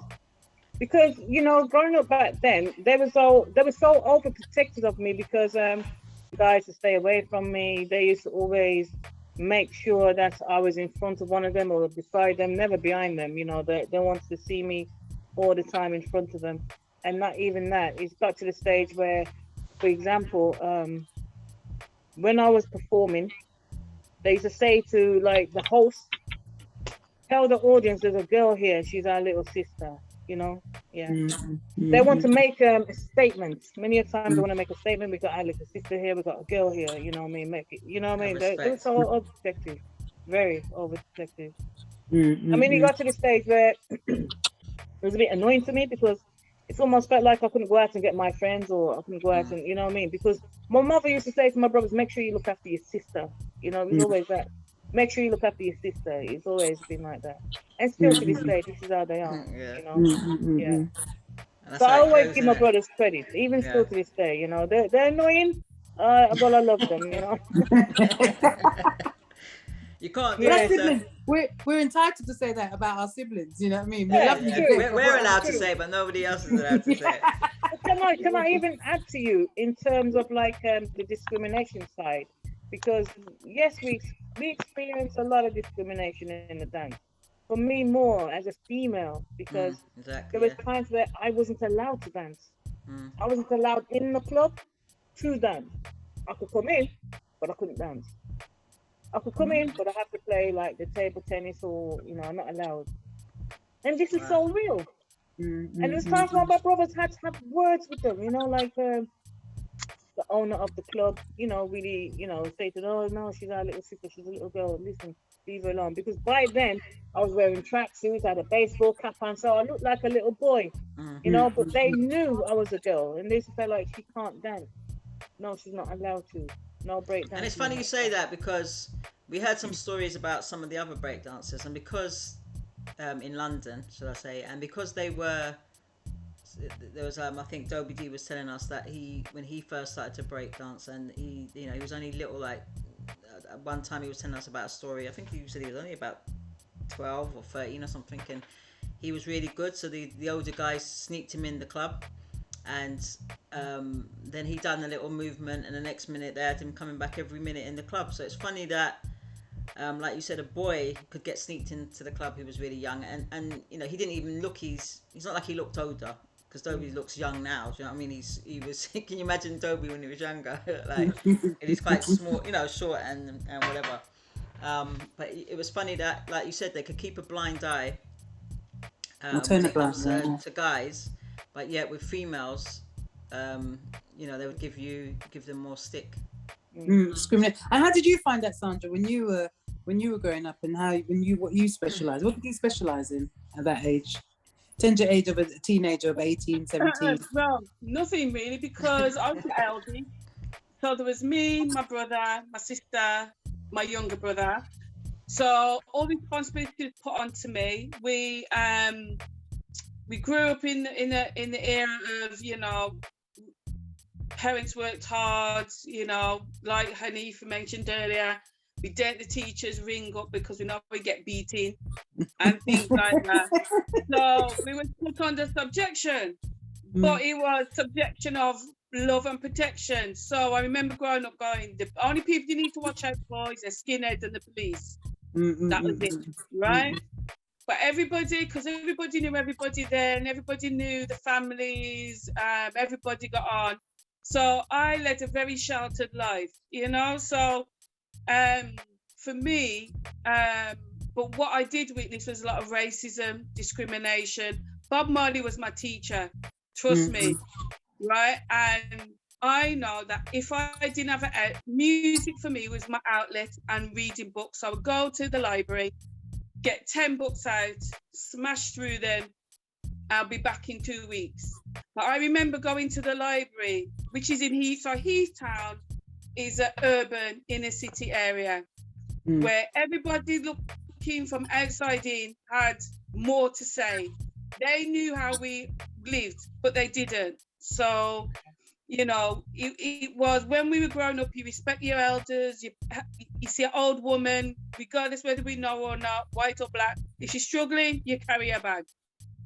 Because, you know, growing up back then, they were so overprotective of me, because guys to stay away from me. They used to always make sure that I was in front of one of them or beside them, never behind them. You know, they wanted to see me all the time in front of them. And not even that. It's got to the stage where, for example, when I was performing, they used to say to, like, the host, "Tell the audience there's a girl here. She's our little sister." You know, They want to make a statement. Many a times they want to make a statement. We got our little sister here. We got a girl here. You know what I mean? Make it. You know what I mean? They're so overprotective, very overprotective. I mean, it got to the stage where it was a bit annoying to me, because it's almost felt like I couldn't go out and get my friends, or I couldn't go out and, you know what I mean? Because my mother used to say to my brothers, "Make sure you look after your sister." You know, it was always that. Make sure you look after your sister. It's always been like that. And still to this day, this is how they are. You know? So I always give my brothers credit, even still to this day. You know, they're annoying, but I love them. You know. You can't. We're entitled to say that about our siblings. You know what I mean? We're allowed to say, but nobody else is allowed to say it. can I even add to you in terms of like the discrimination side? Because yes, we experience a lot of discrimination in the dance. For me, more as a female, because there were times where I wasn't allowed to dance. I wasn't allowed in the club to dance. I could come in, but I couldn't dance. I could come in, but I have to play like the table tennis, or I'm not allowed. And this is so real. And there's times where my brothers had to have words with them, like the owner of the club, really, say to them, oh no, she's our little sister, she's a little girl, listen, leave her alone. Because by then I was wearing tracksuits, I had a baseball cap on, so I looked like a little boy, but they knew I was a girl, and they felt like she can't dance. No, she's not allowed to. No break dance. And it's funny you say that, because we heard some stories about some of the other break dancers, and because in London, should I say, and because there was I think Dobie D was telling us that when he first started to break dance, and he was only little, like at one time he was telling us about a story, I think he said he was only about 12 or 13 or something, and he was really good, so the older guys sneaked him in the club, and then he done a little movement, and the next minute they had him coming back every minute in the club. So it's funny that like you said, a boy could get sneaked into the club who was really young, and he didn't even look, he's not like he looked older, because Dobie looks young now, do you know what I mean? He was can you imagine Dobie when he was younger? Like, he's quite small, short and whatever, but it was funny that, like you said, they could keep a blind eye when it comes to guys, but yet with females, they would give them more stick. Discriminate. And how did you find that, Sandra, when you were growing up, and what you specialised? What did you specialise in at that age? Tender age of a teenager of 18, 17? Well, nothing really, because I was elderly. So there was me, my brother, my sister, my younger brother. So all the responsibility was put onto me. We grew up in the era of, parents worked hard, like Hanifa mentioned earlier. We dared the teachers ring up because we know we get beaten and things like that. So we were put under subjection, but it was subjection of love and protection. So I remember growing up going, the only people you need to watch out for is the skinheads and the police. That was it, right? But because everybody knew everybody then, everybody knew the families, everybody got on. So I led a very sheltered life, so for me, but what I did witness was a lot of racism, discrimination. Bob Marley was my teacher, trust me, right? And I know that if I didn't have music for me was my outlet, and reading books. I would go to the library, get 10 books out, smash through them. I'll be back in 2 weeks. But I remember going to the library, which is in Heath. So Heathtown is an urban inner city area where everybody looking from outside in had more to say. They knew how we lived, but they didn't. So, it was when we were growing up, you respect your elders, you see an old woman, regardless whether we know or not, white or black. If she's struggling, you carry her bag.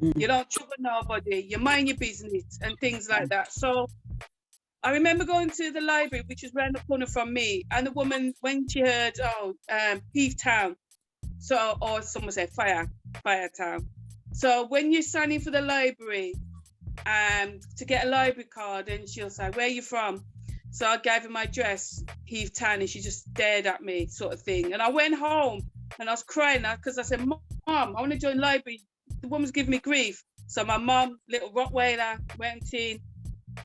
You don't trouble nobody, you mind your business and things like that. So I remember going to the library, which was round the corner from me, and the woman, when she heard, Heath Town, or someone said Fire Town. So when you're signing for the library, to get a library card, and she'll say, where are you from? So I gave her my address, Heath Town, and she just stared at me, sort of thing. And I went home and I was crying because I said, Mom, I want to join library. The woman's giving me grief. So my mum, little Rottweiler, went in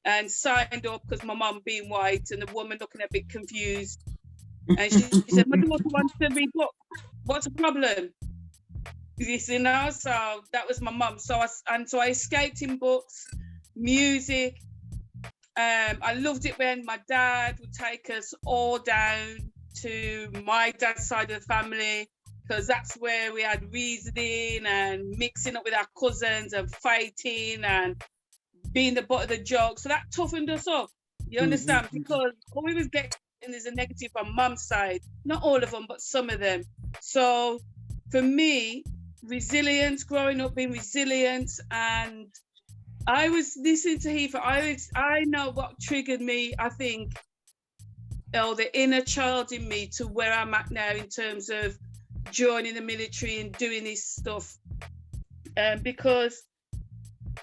and signed up, because my mum being white, and the woman looking a bit confused. And she said, my daughter wants to read books. What's the problem? So that was my mum. So I escaped in books, music. I loved it when my dad would take us all down to my dad's side of the family, because that's where we had reasoning and mixing up with our cousins and fighting and being the butt of the joke. So that toughened us up, you understand? Because all we was getting is a negative on mum's side. Not all of them, but some of them. So for me, resilience, growing up being resilient, and I was listening to Hanifa. I know what triggered me. I think, the inner child in me to where I'm at now in terms of joining the military and doing this stuff, because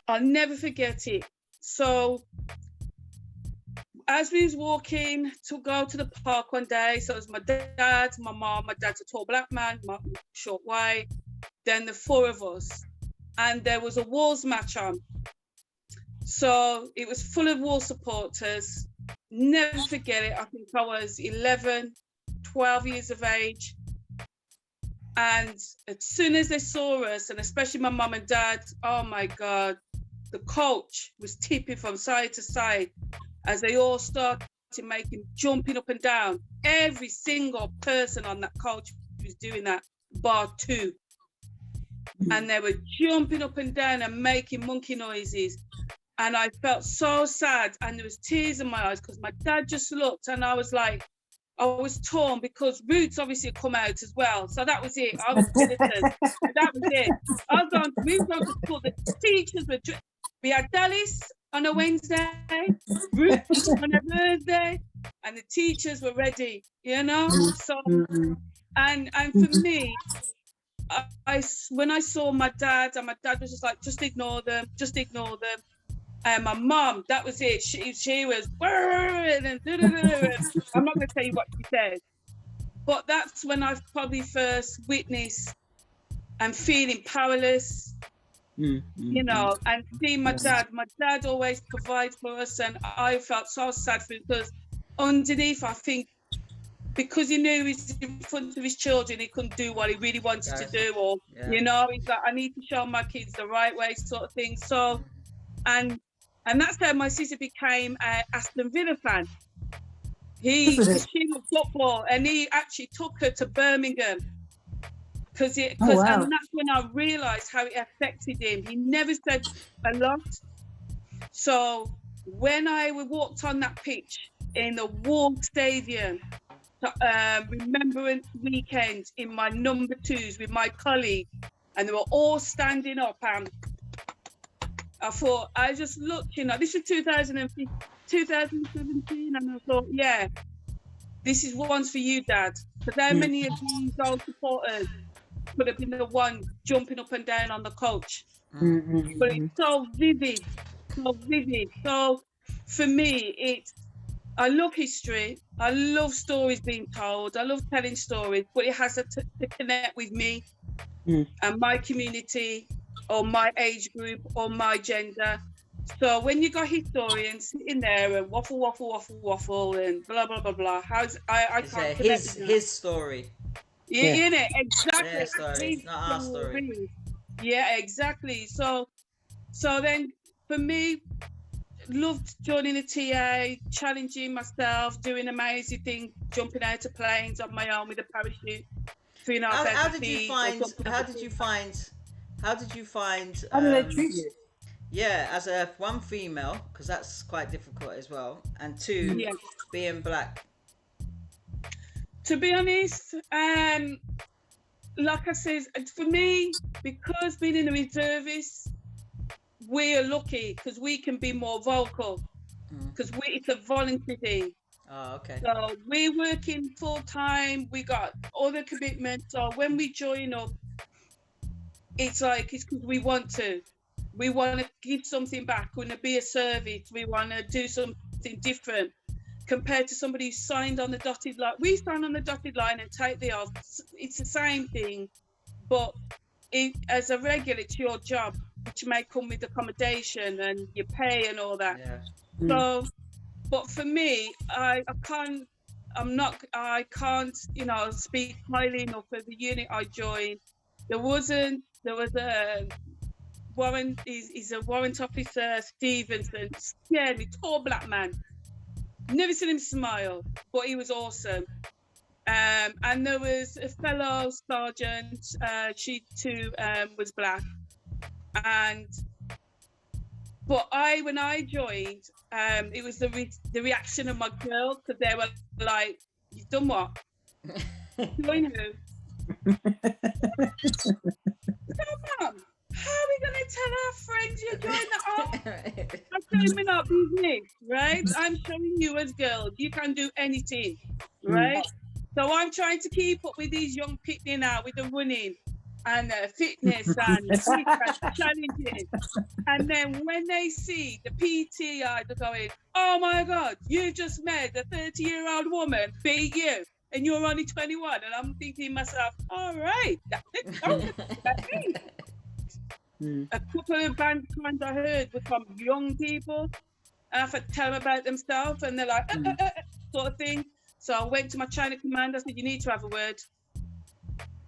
I'll never forget it. So as we was walking to go to the park one day, so it was my dad, my mom, my dad's a tall black man, my short white, then the four of us, and there was a Wolves match on. So it was full of Wolves supporters. Never forget it. I think I was 11, 12 years of age. And as soon as they saw us, and especially my mum and dad, oh my God, the coach was tipping from side to side as they all started jumping up and down. Every single person on that coach was doing that, bar two. And they were jumping up and down and making monkey noises. And I felt so sad, and there was tears in my eyes because my dad just looked, and I was like, I was torn because Roots obviously had come out as well. So that was it. I was militant. That was it. We were going to school. The teachers were, we had Dallas on a Wednesday, Roots on a Thursday, and the teachers were ready, you know? So, and for me, when I saw my dad, and my dad was just like, just ignore them. And my mum, that was it. She was, I'm not going to tell you what she said, but that's when I probably first witnessed and feeling powerless, you know, and seeing my dad. My dad always provides for us, and I felt so sad for him because underneath, I think, because he knew he's in front of his children, he couldn't do what he really wanted to do, or, you know, he's like, I need to show my kids the right way, sort of thing. So, and that's how my sister became an Aston Villa fan. She was football, and he actually took her to Birmingham and that's when I realised how it affected him. He never said a lot. So when I walked on that pitch in the Wolves Stadium, Remembrance Weekend in my number 2s with my colleague, and they were all standing up, and I thought, I just looked, you know, this was 2017, and I thought, yeah, this is one's for you, Dad. But how many of these old supporters could have been the one jumping up and down on the coach? But it's so vivid, so vivid. So for me, I love history. I love stories being told. I love telling stories, but it has to connect with me and my community, or my age group, or my gender. So when you got historians sitting there and waffle and blah blah blah blah, I can't connect his story. Yeah, innit? Exactly. Their story, not our story. Yeah, exactly. So then for me, loved joining the TA, challenging myself, doing amazing things, jumping out of planes on my own with a parachute. How did you find? How did they treat you? Yeah, as a one female, because that's quite difficult as well, and two, being black. To be honest, like I said, for me, because being in the reservists, we are lucky because we can be more vocal, because it's a volunteer thing. Oh, okay. So we're working full time. We got other commitments. So when we join up, it's because we want to give something back. We want to be a service. We want to do something different compared to somebody who signed on the dotted line. We sign on the dotted line and take the oath. It's the same thing, but as a regular, it's your job, which may come with accommodation and your pay and all that. Yeah. So, but for me, I can't, speak highly enough of the unit I joined. There was a warrant. He's a warrant officer, Stevenson. Scared me, tall black man. Never seen him smile, but he was awesome. And there was a fellow sergeant. She too was black. But when I joined, it was the reaction of my girls, because they were like, "You've done what? Join who?" So, Mum, how are we gonna tell our friends you joined the army? I'm telling me not business, right? I'm showing you as girls, you can do anything, right? So I'm trying to keep up with these young people now with the running and fitness and challenges. And then when they see the PTI, they're going, oh my God, you just made a 30-year-old woman beat you and you're only 21. And I'm thinking to myself, all right, that's it. A couple of bands I heard were from young people. And I have to tell them about themselves and they're like, sort of thing. So I went to my China command. I said, you need to have a word.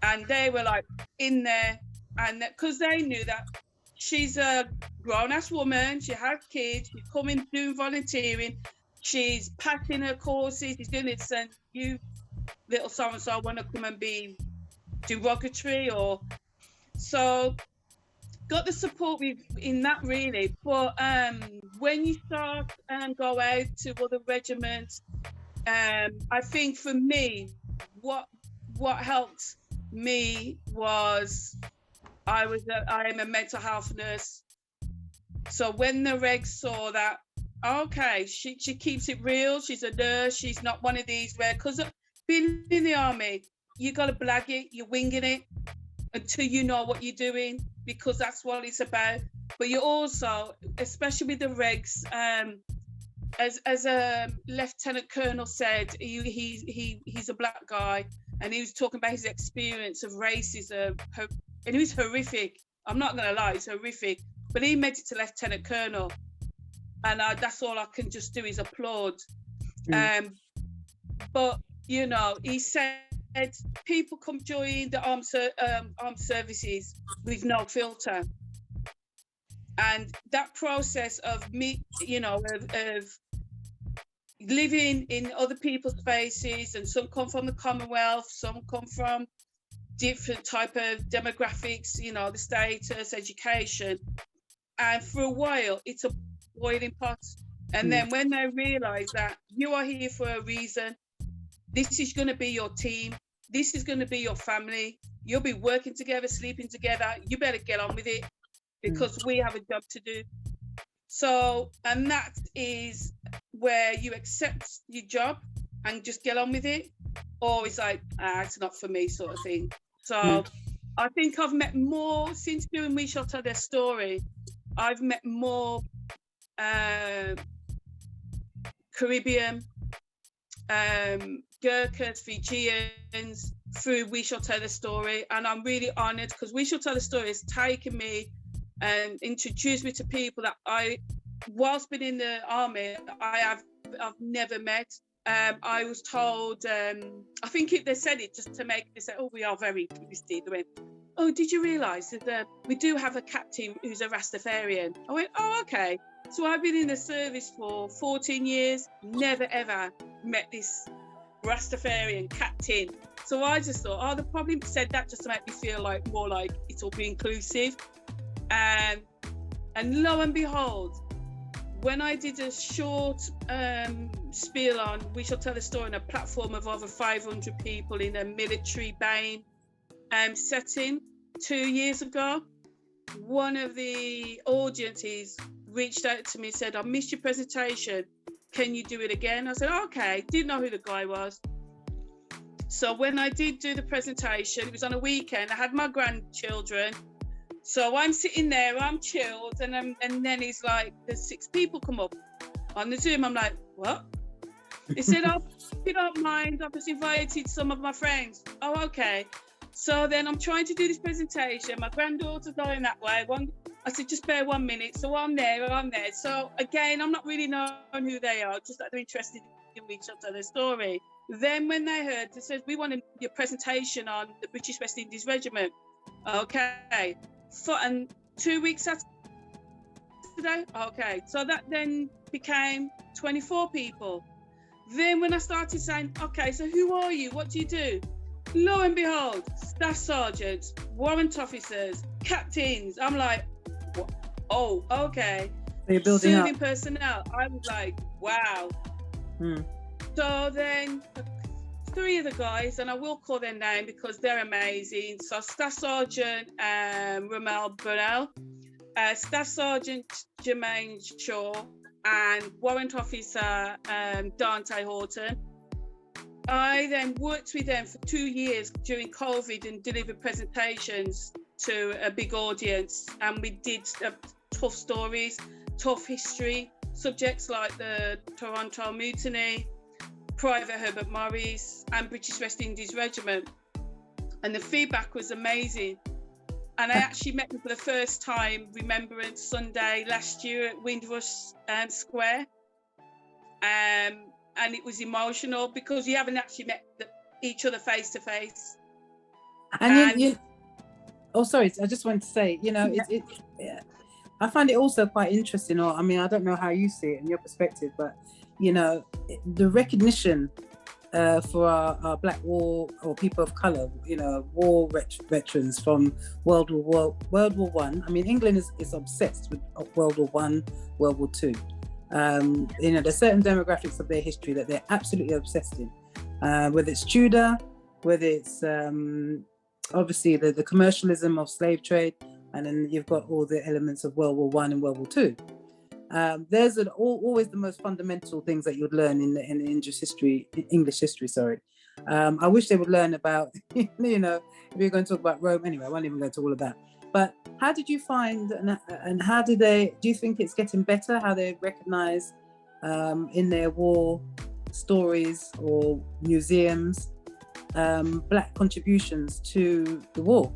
And they were like in there. And because they knew that she's a grown-ass woman, she has kids, she's coming doing volunteering, she's passing her courses, she's doing this, and you little so-and-so want to come and be derogatory or... So got the support in that really. But when you start and go out to other regiments, I think for me, what helped me was I am a mental health nurse. So when the regs saw that, okay, she keeps it real, she's a nurse, she's not one of these where, because being in the army, you got to blag it, you're winging it until you know what you're doing, because that's what it's about. But you also, especially with the regs, as a lieutenant colonel said, he's a black guy, and he was talking about his experience of racism, and it was horrific. I'm not gonna lie, it's horrific. But he made it to lieutenant colonel, and that's all I can just do is applaud. But you know, he said people come join the armed services with no filter, and that process of me, you know, of living in other people's spaces, and some come from the Commonwealth, some come from different type of demographics, you know, the status, education, and for a while it's a boiling pot. And then when they realize that you are here for a reason, this is going to be your team, this is going to be your family, you'll be working together, sleeping together, you better get on with it, because we have a job to do. So, and that is where you accept your job and just get on with it, or it's like, it's not for me sort of thing. So I think I've met more, since doing We Shall Tell Their Story, I've met more Caribbean, Gurkhas, Fijians through We Shall Tell the Story, and I'm really honoured because We Shall Tell the Story has taken me and introduced me to people that whilst being in the army, I've never met. I was told, I think they said it just to make, they said, oh, we are very twisted. They went, oh, did you realise that we do have a captain who's a Rastafarian? I went, oh, okay. So I've been in the service for 14 years, never ever met this Rastafarian captain. So I just thought, oh, they probably said that just to make me feel like more like it'll be inclusive. And lo and behold, when I did a short spiel on We Shall Tell the Story on a platform of over 500 people in a military BAME setting 2 years ago, one of the audiences reached out to me and said, I missed your presentation, can you do it again? I said, okay, didn't know who the guy was. So when I did do the presentation, it was on a weekend, I had my grandchildren. So I'm sitting there, I'm chilled, and then it's like, there's 6 people come up on the Zoom. I'm like, what? He said, oh, if you don't mind, I've just invited some of my friends. Oh, okay. So then I'm trying to do this presentation. My granddaughter's going that way. I said, just bear 1 minute. So I'm there. So again, I'm not really knowing who they are, just that they're interested in We Shall Tell Their Story. Then when they heard, they said, we want your presentation on the British West Indies Regiment. Okay. And 2 weeks Saturday, okay. So that then became 24 people. Then when I started saying, okay, so who are you? What do you do? Lo and behold, staff sergeants, warrant officers, captains. I'm like, what? Oh, okay. So you're building serving up. personnel. I was like, wow. So then 3 of the guys, and I will call their name because they're amazing. So Staff Sergeant Ramel Burnell, Staff Sergeant Jermaine Shaw and Warrant Officer Dante Horton. I then worked with them for 2 years during COVID and delivered presentations to a big audience, and we did tough stories, tough history, subjects like the Toronto Mutiny, Private Herbert Morris and British West Indies Regiment, and the feedback was amazing. And I actually met them for the first time, Remembrance Sunday last year at Windrush Square. And it was emotional because you haven't actually met each other face to face. And oh, sorry, I just wanted to say, I find it also quite interesting, or I mean, I don't know how you see it in your perspective, but, the recognition for our Black war or people of colour, war veterans from World War One. I mean, England is obsessed with World War One, World War Two. There's certain demographics of their history that they're absolutely obsessed in, whether it's Tudor, whether it's obviously the commercialism of slave trade, and then you've got all the elements of World War One and World War Two. There's always the most fundamental things that you would learn in English history. Sorry, I wish they would learn about, if we're going to talk about Rome anyway, I won't even go into all of that. But how did you find, and how do you think it's getting better, how they recognise in their war stories or museums Black contributions to the war?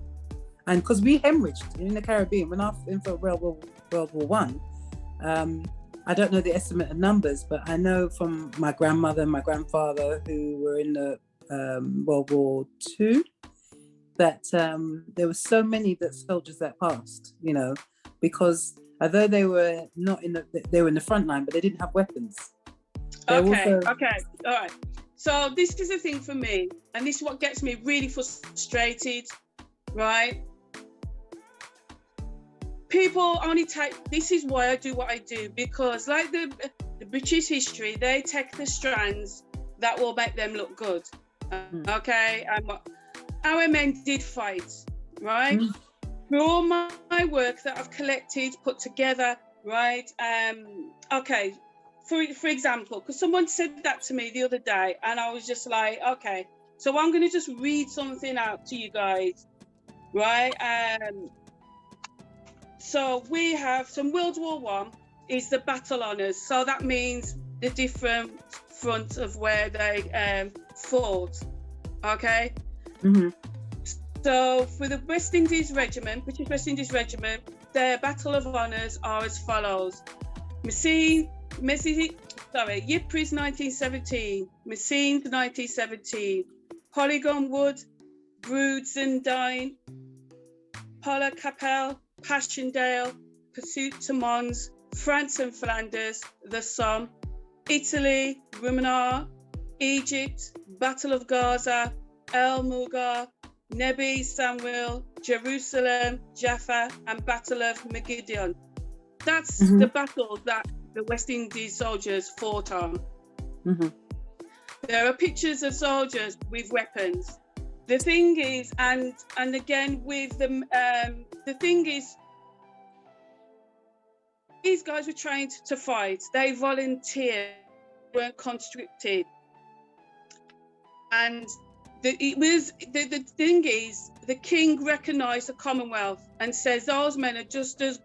And because we hemorrhaged in the Caribbean, when I went for World War One, I don't know the estimate of numbers, but I know from my grandmother and my grandfather who were in the World War Two, that there were so many soldiers that passed, because although they were they were in the front line, but they didn't have weapons. Okay, all right. So this is the thing for me, and this is what gets me really frustrated, right? People only this is why I do what I do, because like the British history, they take the strands that will make them look good, okay? And our men did fight, right? Through all my work that I've collected, put together, right? Okay, for example, because someone said that to me the other day, and I was just like, okay, so I'm going to just read something out to you guys, right? So we have some World War One is the battle honours. So that means the different fronts of where they fought, okay? Mm-hmm. So for the West Indies Regiment, British West Indies Regiment, their battle of honours are as follows. Ypres 1917, Messines 1917, Polygon Wood, Broodzendyne, Pola Capelle, Passchendaele, Pursuit to Mons, France and Flanders, the Somme, Italy, Rumanor, Egypt, Battle of Gaza, El Mughar, Nebi Samuel, Jerusalem, Jaffa, and Battle of Megiddo. That's the battle that the West Indies soldiers fought on. There are pictures of soldiers with weapons. The thing is, and again with the thing is, these guys were trained to fight. They volunteered, weren't conscripted. And the thing is, the king recognised the Commonwealth and says those men are just as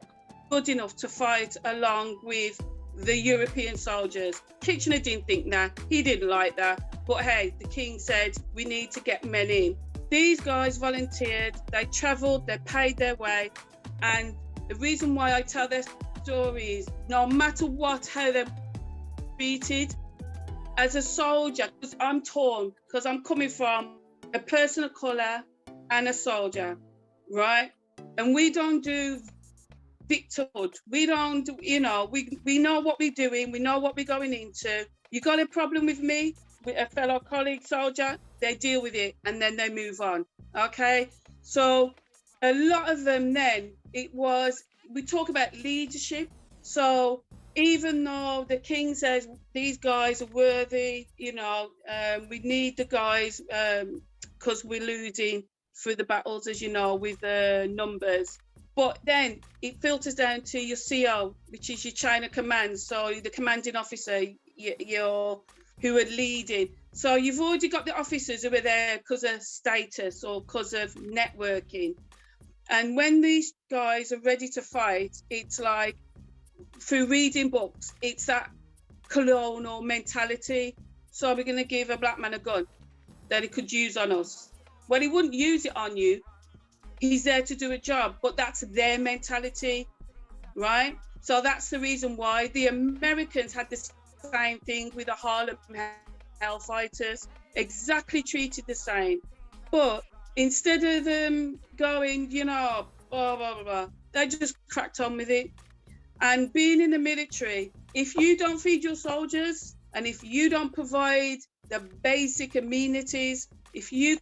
good enough to fight along with the European soldiers. Kitchener didn't think that. He didn't like that. But hey, the king said, we need to get men in. These guys volunteered, they travelled, they paid their way. And the reason why I tell their story is, no matter how they're treated, as a soldier, because I'm torn, because I'm coming from a person of colour and a soldier, right? And we don't do victimhood. We don't do, we know what we're doing, we know what we're going into. You got a problem with me, with a fellow colleague soldier, they deal with it and then they move on, okay? So a lot of them then, we talk about leadership. So even though the king says these guys are worthy, we need the guys because we're losing through the battles, as you know, with the numbers. But then it filters down to your CO, which is your chain of command. So the commanding officer, who are leading. So you've already got the officers who are there because of status or because of networking. And when these guys are ready to fight, it's like through reading books, it's that colonial mentality. So we're going to give a black man a gun that he could use on us. Well, he wouldn't use it on you. He's there to do a job, but that's their mentality, right? So that's the reason why the Americans had the same thing with the Harlem Hellfighters, exactly treated the same. But instead of them going, blah, blah, blah, blah, they just cracked on with it. And being in the military, if you don't feed your soldiers and if you don't provide the basic amenities, if you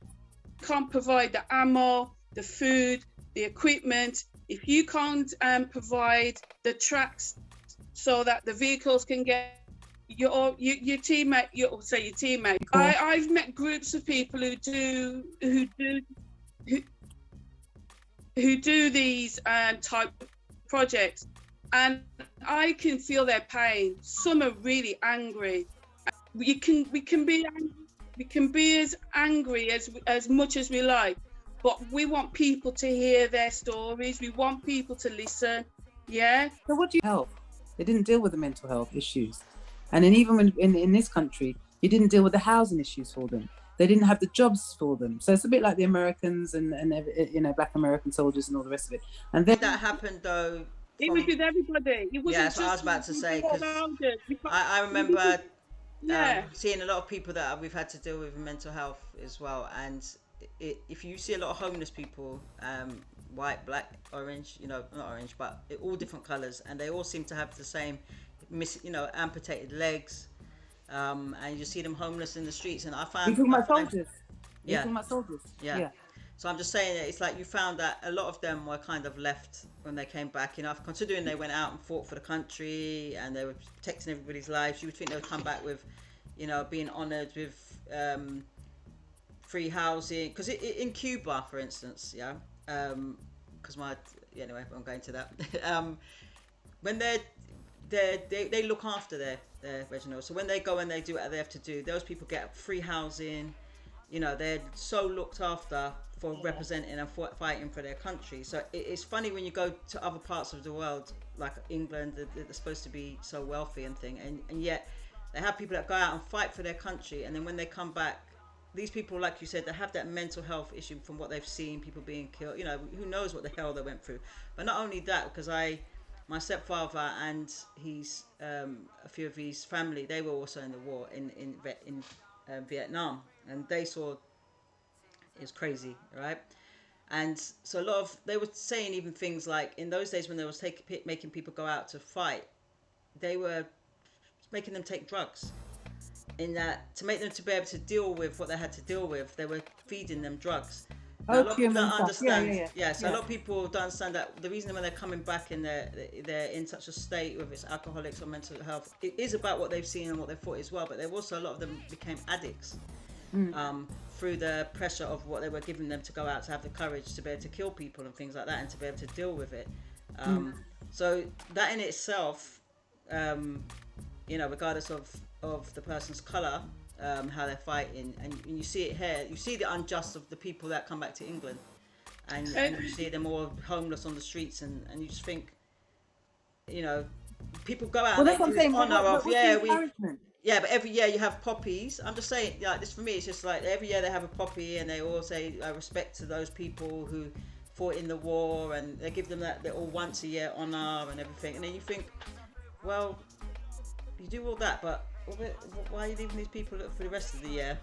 can't provide the ammo, the food, the equipment, if you can't provide the tracks so that the vehicles can get your teammate, your teammate. I've met groups of people who do these type of projects, and I can feel their pain. Some are really angry. We can be as angry as much as we like, but we want people to hear their stories. We want people to listen. Yeah. So what do you help? They didn't deal with the mental health issues. And then even when in this country, you didn't deal with the housing issues for them. They didn't have the jobs for them. So it's a bit like the Americans and Black American soldiers and all the rest of it. And then that happened though. It was with everybody. It wasn't that's what I was about to say. Because I remember seeing a lot of people that we've had to deal with mental health as well. And if you see a lot of homeless people, white, black, orange, not orange, but all different colours, and they all seem to have the same, amputated legs, and you see them homeless in the streets. And I found you're talking about soldiers. Yeah. You're talking about soldiers. Yeah. So I'm just saying that it's like you found that a lot of them were kind of left when they came back. Considering they went out and fought for the country and they were protecting everybody's lives, you would think they would come back with, being honoured with free housing. Because in Cuba, for instance, because anyway, I'm going to that. When they look after their regional. So when they go and they do what they have to do, those people get free housing. They're so looked after for representing and fighting for their country. So it's funny when you go to other parts of the world, like England, they're supposed to be so wealthy and and yet they have people that go out and fight for their country, and then when they come back, these people, like you said, they have that mental health issue from what they've seen, people being killed. Who knows what the hell they went through. But not only that, because my stepfather and a few of his family, they were also in the war in Vietnam, and they saw it was crazy, right? And so they were saying even things like in those days when they was making people go out to fight, they were making them take drugs. In that, to make them to be able to deal with what they had to deal with, they were feeding them drugs. Now, a lot of people don't understand. So a lot of people don't understand that the reason when they're coming back and they're in such a state, whether it's alcoholics or mental health, it is about what they've seen and what they've fought as well. But they've also, a lot of them became addicts through the pressure of what they were giving them to go out, to have the courage to be able to kill people and things like that, and to be able to deal with it. So that in itself, regardless of the person's colour, how they're fighting, and you see it here, you see the unjust of the people that come back to England, and you see them all homeless on the streets, and you just think, people go out. Well, that's what I'm saying. But every year you have poppies. I'm just saying, this for me, it's just like every year they have a poppy, and they all say respect to those people who fought in the war, and they give them that little once a year honour and everything, and then you think, well, you do all that, but why are you leaving these people for the rest of the year?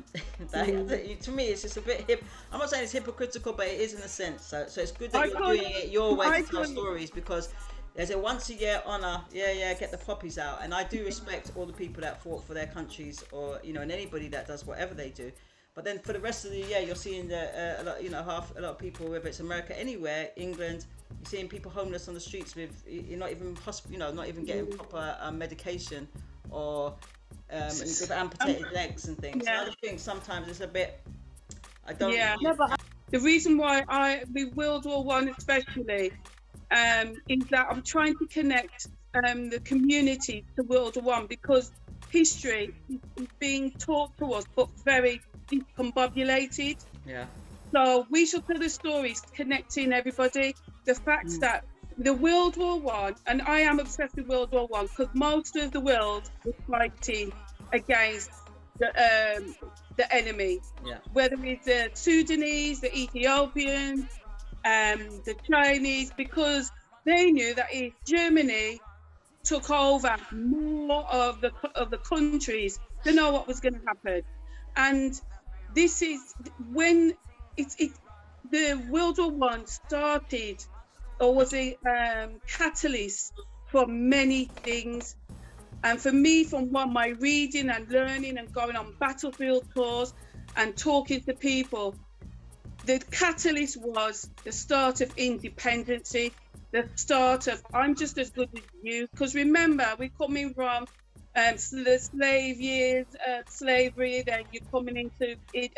To me, it's just a bit I'm not saying it's hypocritical, but it is in a sense. So it's good that you're doing it your way to tell stories, because there's a once a year honour. Get the poppies out. And I do respect all the people that fought for their countries, or and anybody that does whatever they do. But then for the rest of the year, you're seeing a lot of people, whether it's America, anywhere, England, you're seeing people homeless on the streets with not even getting proper medication, or with amputated legs and things. So I just think sometimes it's a bit. I don't. Yeah. The reason why with World War One especially, is that I'm trying to connect the community to World War I, because history is being taught to us, but very discombobulated. Yeah. So we should tell the stories, connecting everybody. The fact that the World War I, and I am obsessed with World War I, because most of the world was fighting against the enemy. Yeah. Whether it's the Sudanese, the Ethiopians, the Chinese, because they knew that if Germany took over more of the countries, they know what was going to happen. And this is when the World War I started, or was a catalyst for many things. And for me, from my reading and learning and going on battlefield tours and talking to people, the catalyst was the start of independency, the start of I'm just as good as you. Because remember, we're coming from the slave years, slavery, then you're coming into it,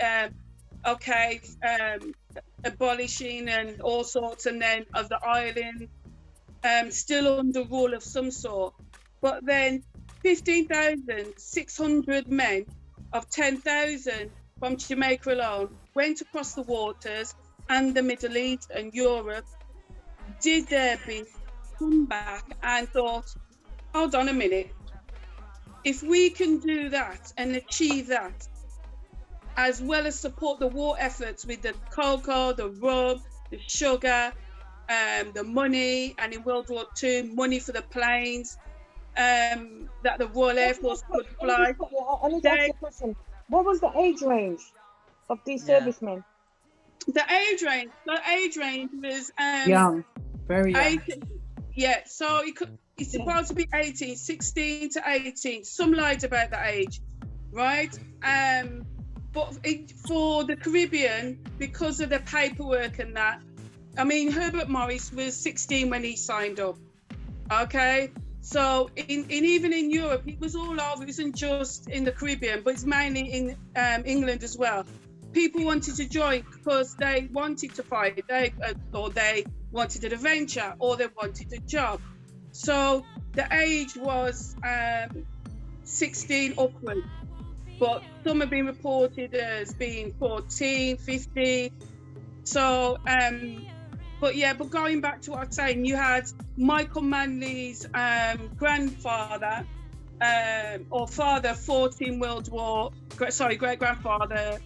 abolishing and all sorts, and then of the island, still under rule of some sort. But then 15,600 men of 10,000 from Jamaica alone went across the waters and the Middle East and Europe, did their bit, come back and thought, hold on a minute, if we can do that and achieve that, as well as support the war efforts with the cocoa, the rum, the sugar, the money, and in World War II, money for the planes, that the Royal Air Force could fly. I need to ask you a question. What was the age range of these servicemen? The age range was young, very young. 18, yeah, so it's supposed to be 16 to 18. Some lied about the age, right? But for the Caribbean, because of the paperwork and that, I mean, Herbert Morris was 16 when he signed up. Okay, so even in Europe, it was all over. It wasn't just in the Caribbean, but it's mainly in England as well. People wanted to join because they wanted to fight, or they wanted an adventure, or they wanted a job. So the age was 16 upwards, but some have been reported as being 14, 15. So, but going back to what I was saying, you had Michael Manley's grandfather, or father, fought in great grandfather,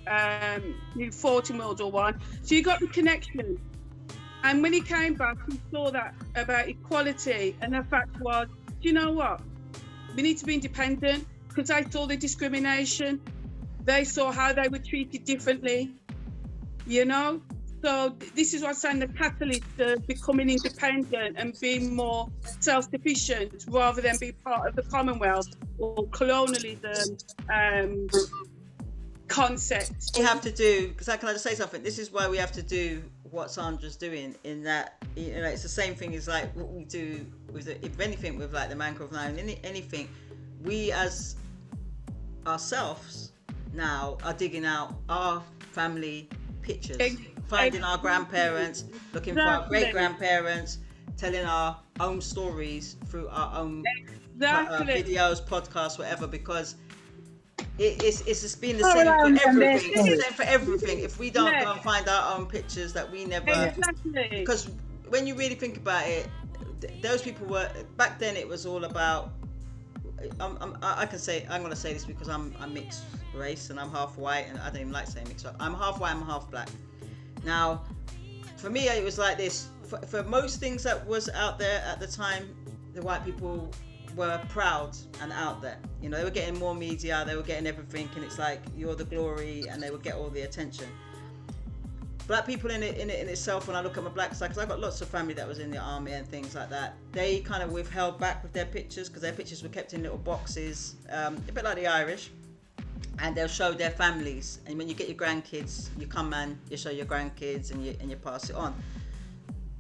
who fought in World War I. So you got the connection. And when he came back, he saw that about equality. And the fact was, do you know what? We need to be independent, because they saw the discrimination. They saw how they were treated differently, you know? So this is what I'm saying, the catalyst of becoming independent and being more self-sufficient rather than be part of the Commonwealth or colonialism concept. We have to do, because can I just say something? This is why we have to do what Sandra's doing, in that, you know, it's the same thing as like what we do with, if anything, with like the Mangrove now, and anything, we as ourselves now are digging out our family pictures, finding our grandparents, looking for our great grandparents, telling our own stories through our own videos, podcasts, whatever, because it's just been the same for everything. It's the same for everything. If we don't go and find our own pictures that we never, because when you really think about it, those people were, back then it was all about, I can say, I'm going to say this because I'm mixed race and I'm half white, and I don't even like saying mixed. I'm half white, I'm half black. Now, for me, it was like this. For most things that was out there at the time, the white people were proud and out there. You know, they were getting more media, they were getting everything, and it's like, you're the glory, and they would get all the attention. Black people in itself, when I look at my black side, because I've got lots of family that was in the army and things like that, they kind of withheld back with their pictures, because their pictures were kept in little boxes, a bit like the Irish, and they'll show their families. And when you get your grandkids, you come and you show your grandkids, and you pass it on.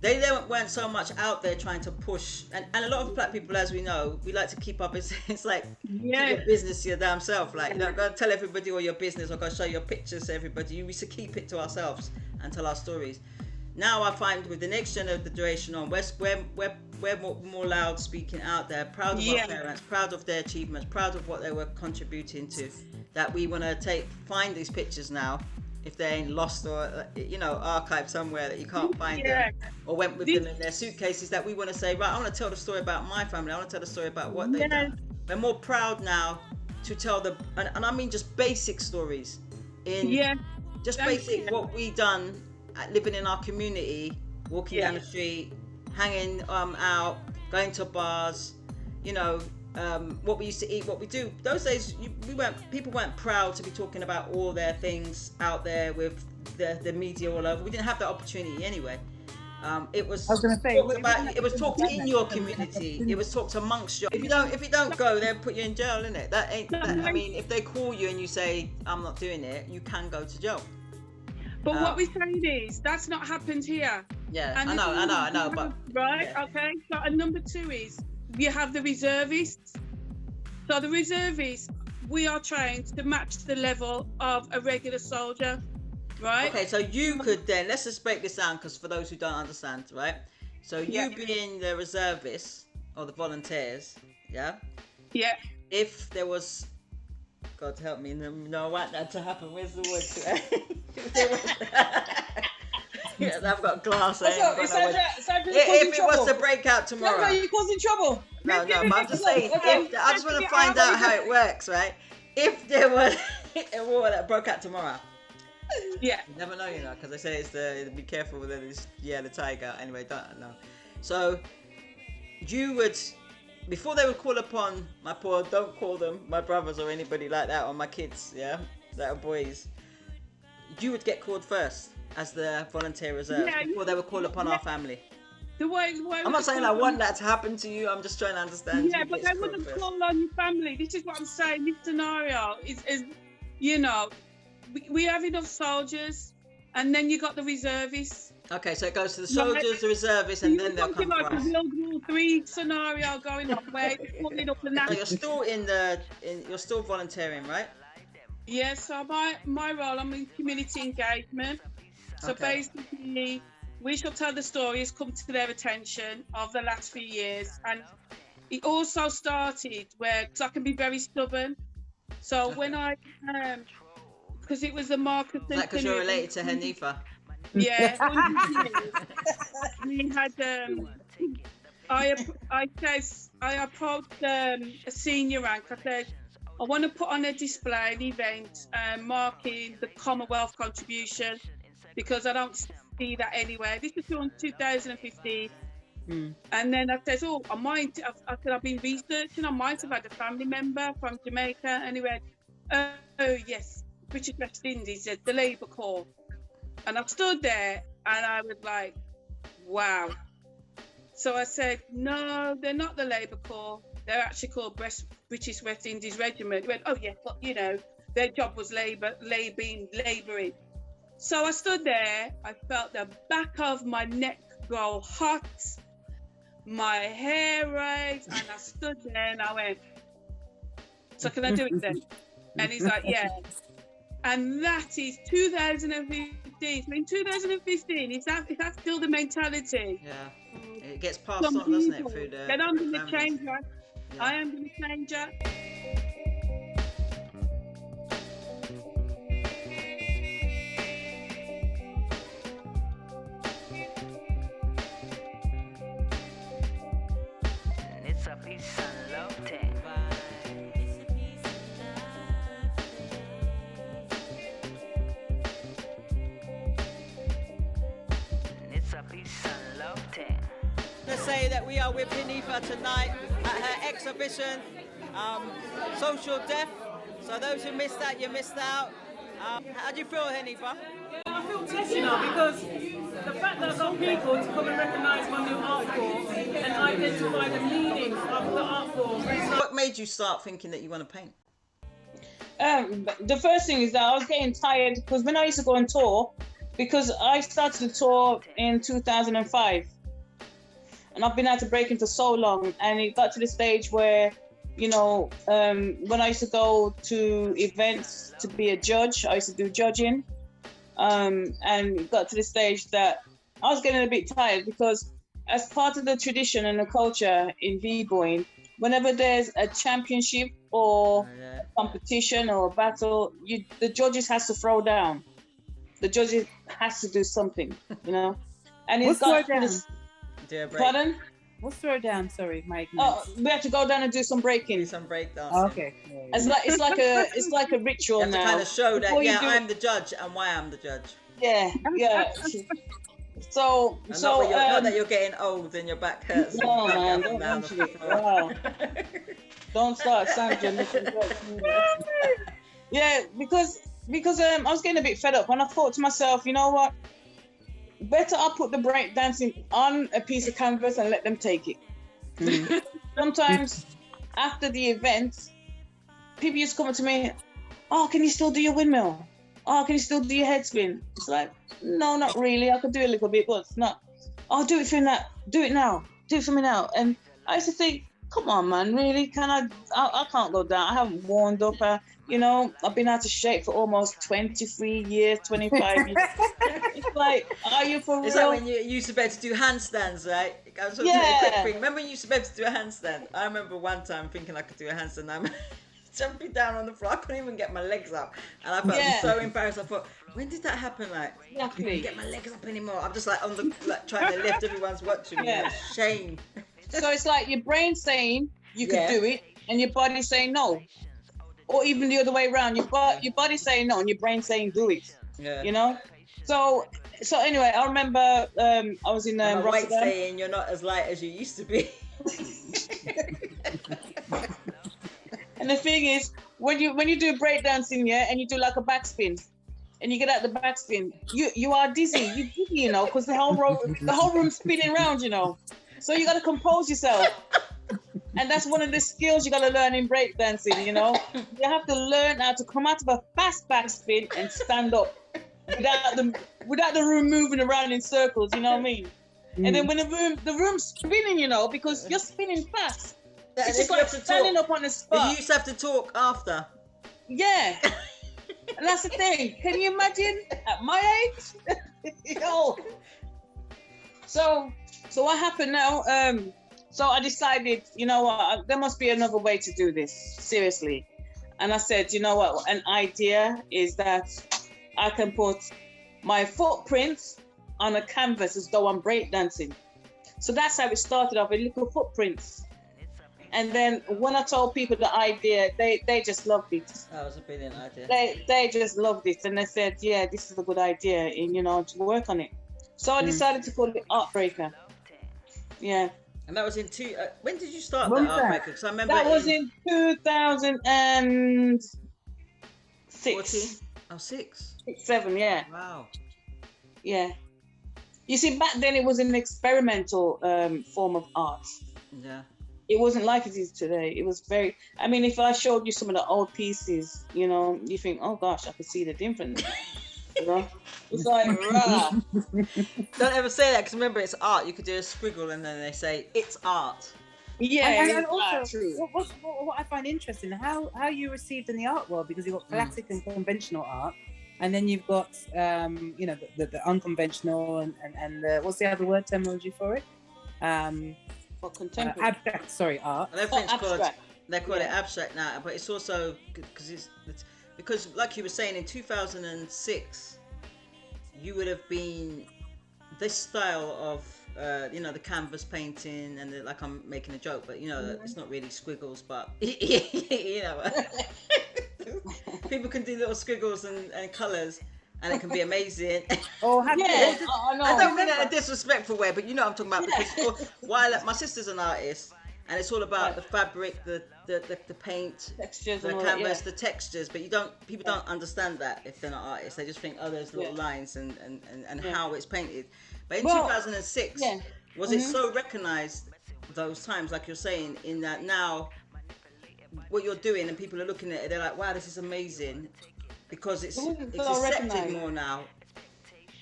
They weren't so much out there trying to push, and a lot of black people, as we know, we like to keep up. It's like, keep your business to your damn self. Like, you know, go tell everybody all your business, or go show your pictures to everybody. We used to keep it to ourselves and tell our stories. now I find with the next generation on, we're more loud speaking out there, proud of our parents, proud of their achievements, proud of what they were contributing to, that we want to find these pictures now, if they ain't lost or, archived somewhere that you can't find them, or went with them in their suitcases, that we want to say, right, I want to tell the story about my family, I want to tell the story about what they've done. We're more proud now to tell and I mean just basic stories, what we done, living in our community, walking down the street, hanging out, going to bars, what we used to eat, what we do. Those days, people weren't proud to be talking about all their things out there with the media all over. We didn't have that opportunity anyway. It was talked in your community. It was talked amongst you. If you don't go, they'll put you in jail, innit? I mean, if they call you and you say, I'm not doing it, you can go to jail. But what we're saying is, that's not happened here. Yeah, and I know, but... Right, okay. So, and number 2 is, you have the reservists. So the reservists, we are trained to match the level of a regular soldier, right? Okay, so you could then, let's just break this down, because for those who don't understand, right? So you being the reservists, or the volunteers, yeah? Yeah. If there was... God help me, no, I want that to happen. Where's the wood today? Yes, I've got glass. If it was to break out tomorrow. Sandra, you're causing trouble. No, but I'm just saying, I just want to find out how it works, right? If there was a war that broke out tomorrow. Yeah. You never know, because they say it's be careful with the tiger. Anyway, don't know. So, you would... Before they would call upon don't call them my brothers or anybody like that, or my kids, that are boys, you would get called first as the volunteer reserve before they would call upon our family. The way I'm not saying I want that to happen to you, I'm just trying to understand. Yeah, but they wouldn't call on your family. This is what I'm saying. This scenario is we have enough soldiers, and then you got the reservists. Okay, so it goes to the soldiers, the reservists, and then they'll come to us. World War III scenario going on where it's putting up the national. So you're still volunteering, right? Yes. So my role, I'm in community engagement. So basically, we shall tell the stories, come to their attention of the last few years, and it also started because I can be very stubborn. So when I because it was the Marcus. Is that because you're related to Hanifa? Yeah, we had. I approached a senior rank. I said, I want to put on a display, an event, marking the Commonwealth contribution, because I don't see that anywhere. This was in 2015. And then I said, I've been researching. I might have had a family member from Jamaica. And he went, oh yes, British West Indies, the Labour Corps. And I stood there and I was like, wow. So I said, no, they're not the Labour Corps. They're actually called British West Indies Regiment. He went, oh yeah, but their job was labouring. So I stood there, I felt the back of my neck go hot, my hair raised, and I stood there and I went, so can I do it then? And he's like, yeah. And that is 2015. So in 2015, is that still the mentality? Yeah, it gets passed on, doesn't it? Through the then I'm going to change that. Yeah. I am going to change that. It's a peace and love thing. Let's say that we are with Hanifa tonight at her exhibition, Social Deaf. So those who missed that, you missed out. How do you feel, Hanifa? Yeah, I feel blessed, because the fact that I've got people to come and recognise my new art form and identify the meaning of the art form. What made you start thinking that you want to paint? The first thing is that I was getting tired, because when I used to go on tour, because I started the tour in 2005, and I've been out to breaking for so long, and it got to the stage where, when I used to go to events to be a judge, I used to do judging, and it got to the stage that I was getting a bit tired because as part of the tradition and the culture in b-boying, whenever there's a championship or a competition or a battle, the judges has to throw down. The judges has to do something, you know. And it's got this. Pardon? What's throw down? Sorry, my ignorance. We have to go down and do some breaking. Some breakdance. Oh, okay. It's like a ritual you have now. to kind of show that I'm the judge and why I'm the judge. Yeah. So not that you're getting old and your back hurts. No, man, don't mention it. Wow. Don't start, Sandra. Yeah, because I was getting a bit fed up, and I thought to myself, you know what? Better I put the break dancing on a piece of canvas and let them take it. Sometimes after the event, people used to come up to me, oh, can you still do your windmill? Oh, can you still do your head spin? It's like, no, not really. I could do a little bit, but it's not. Oh, do it for me. Do it now. Do it for me now. And I used to think, come on, man, really? Can I can't go down. I haven't warmed up. I've been out of shape for almost 23 years, 25 years. It's like, are you for real? It's like when you used to be able to do handstands, right? I was a quick thing. Remember when you used to be able to do a handstand? I remember one time thinking I could do a handstand. I'm jumping down on the floor. I couldn't even get my legs up. And I felt so embarrassed. I thought, when did that happen? Like, I couldn't get my legs up anymore. I'm just like on the trying to lift. Everyone's watching me. Shame. So it's like your brain saying you could do it, and your body saying no. Or even the other way around, your body saying no and your brain saying do it. Yeah. You know? So anyway, I remember I was in Rotterdam. Weight saying you're not as light as you used to be. And the thing is, when you do breakdancing, and you do like a backspin, and you get out the backspin, you are dizzy, you know, because the whole room's spinning around, you know. So you got to compose yourself. And that's one of the skills you got to learn in breakdancing, you know. You have to learn how to come out of a fast backspin and stand up without the room moving around in circles, you know what I mean? And then when the room's spinning, you know, because you're spinning fast. It's just like standing up on the spot. You used to have to talk after. Yeah. And that's the thing. Can you imagine at my age? You know. So what happened now? So I decided, you know what, there must be another way to do this, seriously. And I said, you know what, an idea is that I can put my footprints on a canvas as though I'm breakdancing. So that's how it started off, with little footprints. And then when I told people the idea, they just loved it. That was a brilliant idea. They just loved it. And they said, yeah, this is a good idea, and, you know, to work on it. So I decided to call it Art Breaker. Yeah. And that was in when did you start the Art Breaker? Because I remember that was in 2006. 14? Oh, 6? 7, yeah. Wow. Yeah. You see, back then it was an experimental form of art. Yeah. It wasn't like it is today. It was very, I mean, if I showed you some of the old pieces, you know, you think, oh gosh, I could see the difference. You know? It's like, rah. Don't ever say that, because remember, it's art. You could do a squiggle and then they say, it's art. Yeah, and also, what I find interesting, how you received in the art world, because you've got classic and conventional art, and then you've got, you know, the unconventional and what's the other word, terminology for it? For contemporary. Abstract, sorry, art. They call it abstract now, but it's also because like you were saying, in 2006, you would have been this style of you know, the canvas painting and like I'm making a joke, but you know, it's not really squiggles, but you know, people can do little squiggles and colours. And it can be amazing. Oh, I don't mean that in a disrespectful way, but you know what I'm talking about. Because my sister's an artist, and it's all about the fabric, the paint, textures, the canvas, the textures. But people don't understand that if they're not artists. They just think, oh, there's little lines and how it's painted. But in 2006, was it so recognised those times, like you're saying, in that now what you're doing and people are looking at it, they're like, wow, this is amazing. Because it's accepted more now.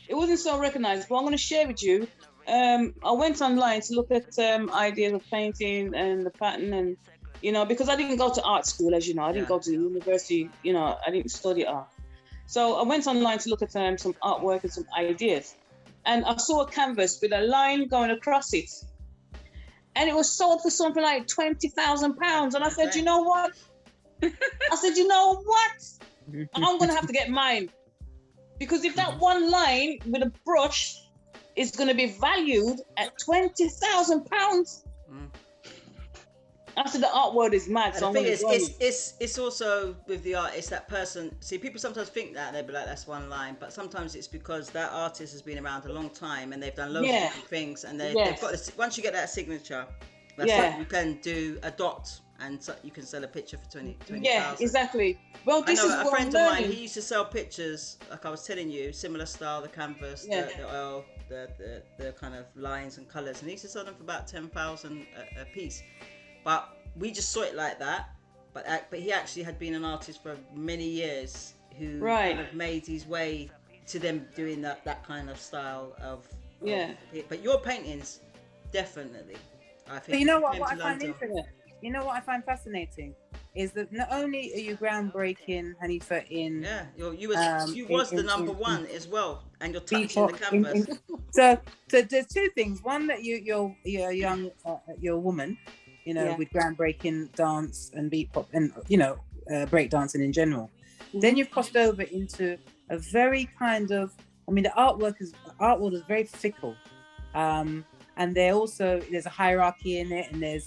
It wasn't so recognized, but I'm going to share with you. I went online to look at ideas of painting and the pattern, and you know, because I didn't go to art school, as you know, I didn't go to the university, you know, I didn't study art. So I went online to look at some artwork and some ideas, and I saw a canvas with a line going across it. And it was sold for something like £20,000. And I said, you know what? I said, you know what? I'm going to have to get mine. Because if that one line with a brush is going to be valued at £20,000, I said the art world is mad. So the thing is, it's also with the art, it's that person. See, people sometimes think that, and they'll be like, that's one line. But sometimes it's because that artist has been around a long time and they've done loads of different things. And they've got this, once you get that signature, that's like you can do a dot and so you can sell a picture for 20,000. Yeah, exactly. Well, this is a friend of mine, he used to sell pictures, like I was telling you, similar style, the canvas, the oil, the kind of lines and colours. And he used to sell them for about 10,000 a piece. But we just saw it like that. But he actually had been an artist for many years who kind of made his way to them doing that kind of style of but your paintings, definitely. I think. But you know what I find interesting? You know what I find fascinating is that not only are you groundbreaking, Hanifa, in you was the number one as well, and you're touching the canvas. So there's two things. One, that you're young, you're a woman, you know, with groundbreaking dance and beat pop and break dancing in general. Then you've crossed over into a very kind of, I mean, the art world is very fickle. And there's a hierarchy in it, and they've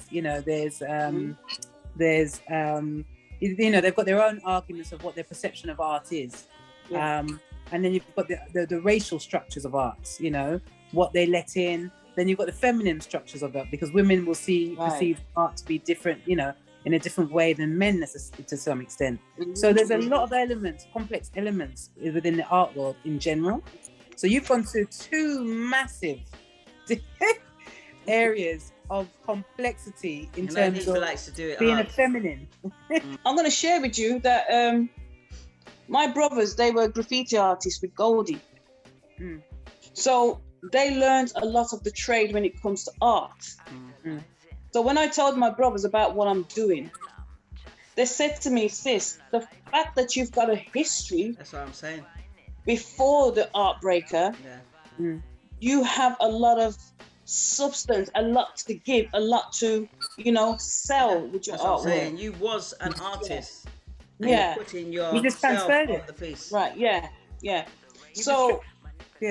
got their own arguments of what their perception of art is. And then you've got the racial structures of arts, you know, what they let in. Then you've got the feminine structures of it, because women will perceive art to be different, you know, in a different way than men to some extent. So there's a lot of elements, complex elements within the art world in general. So you've gone through two massive areas of complexity in terms of being a feminine. I'm going to share with you that my brothers, they were graffiti artists with Goldie. So they learned a lot of the trade when it comes to art. So when I told my brothers about what I'm doing, they said to me, sis, the fact that you've got a history, that's what I'm saying, before the art breaker, you have a lot of substance, a lot to give, a lot to, sell with your artwork. You was an artist. And you put in you just transferred it. The piece. Right, yeah.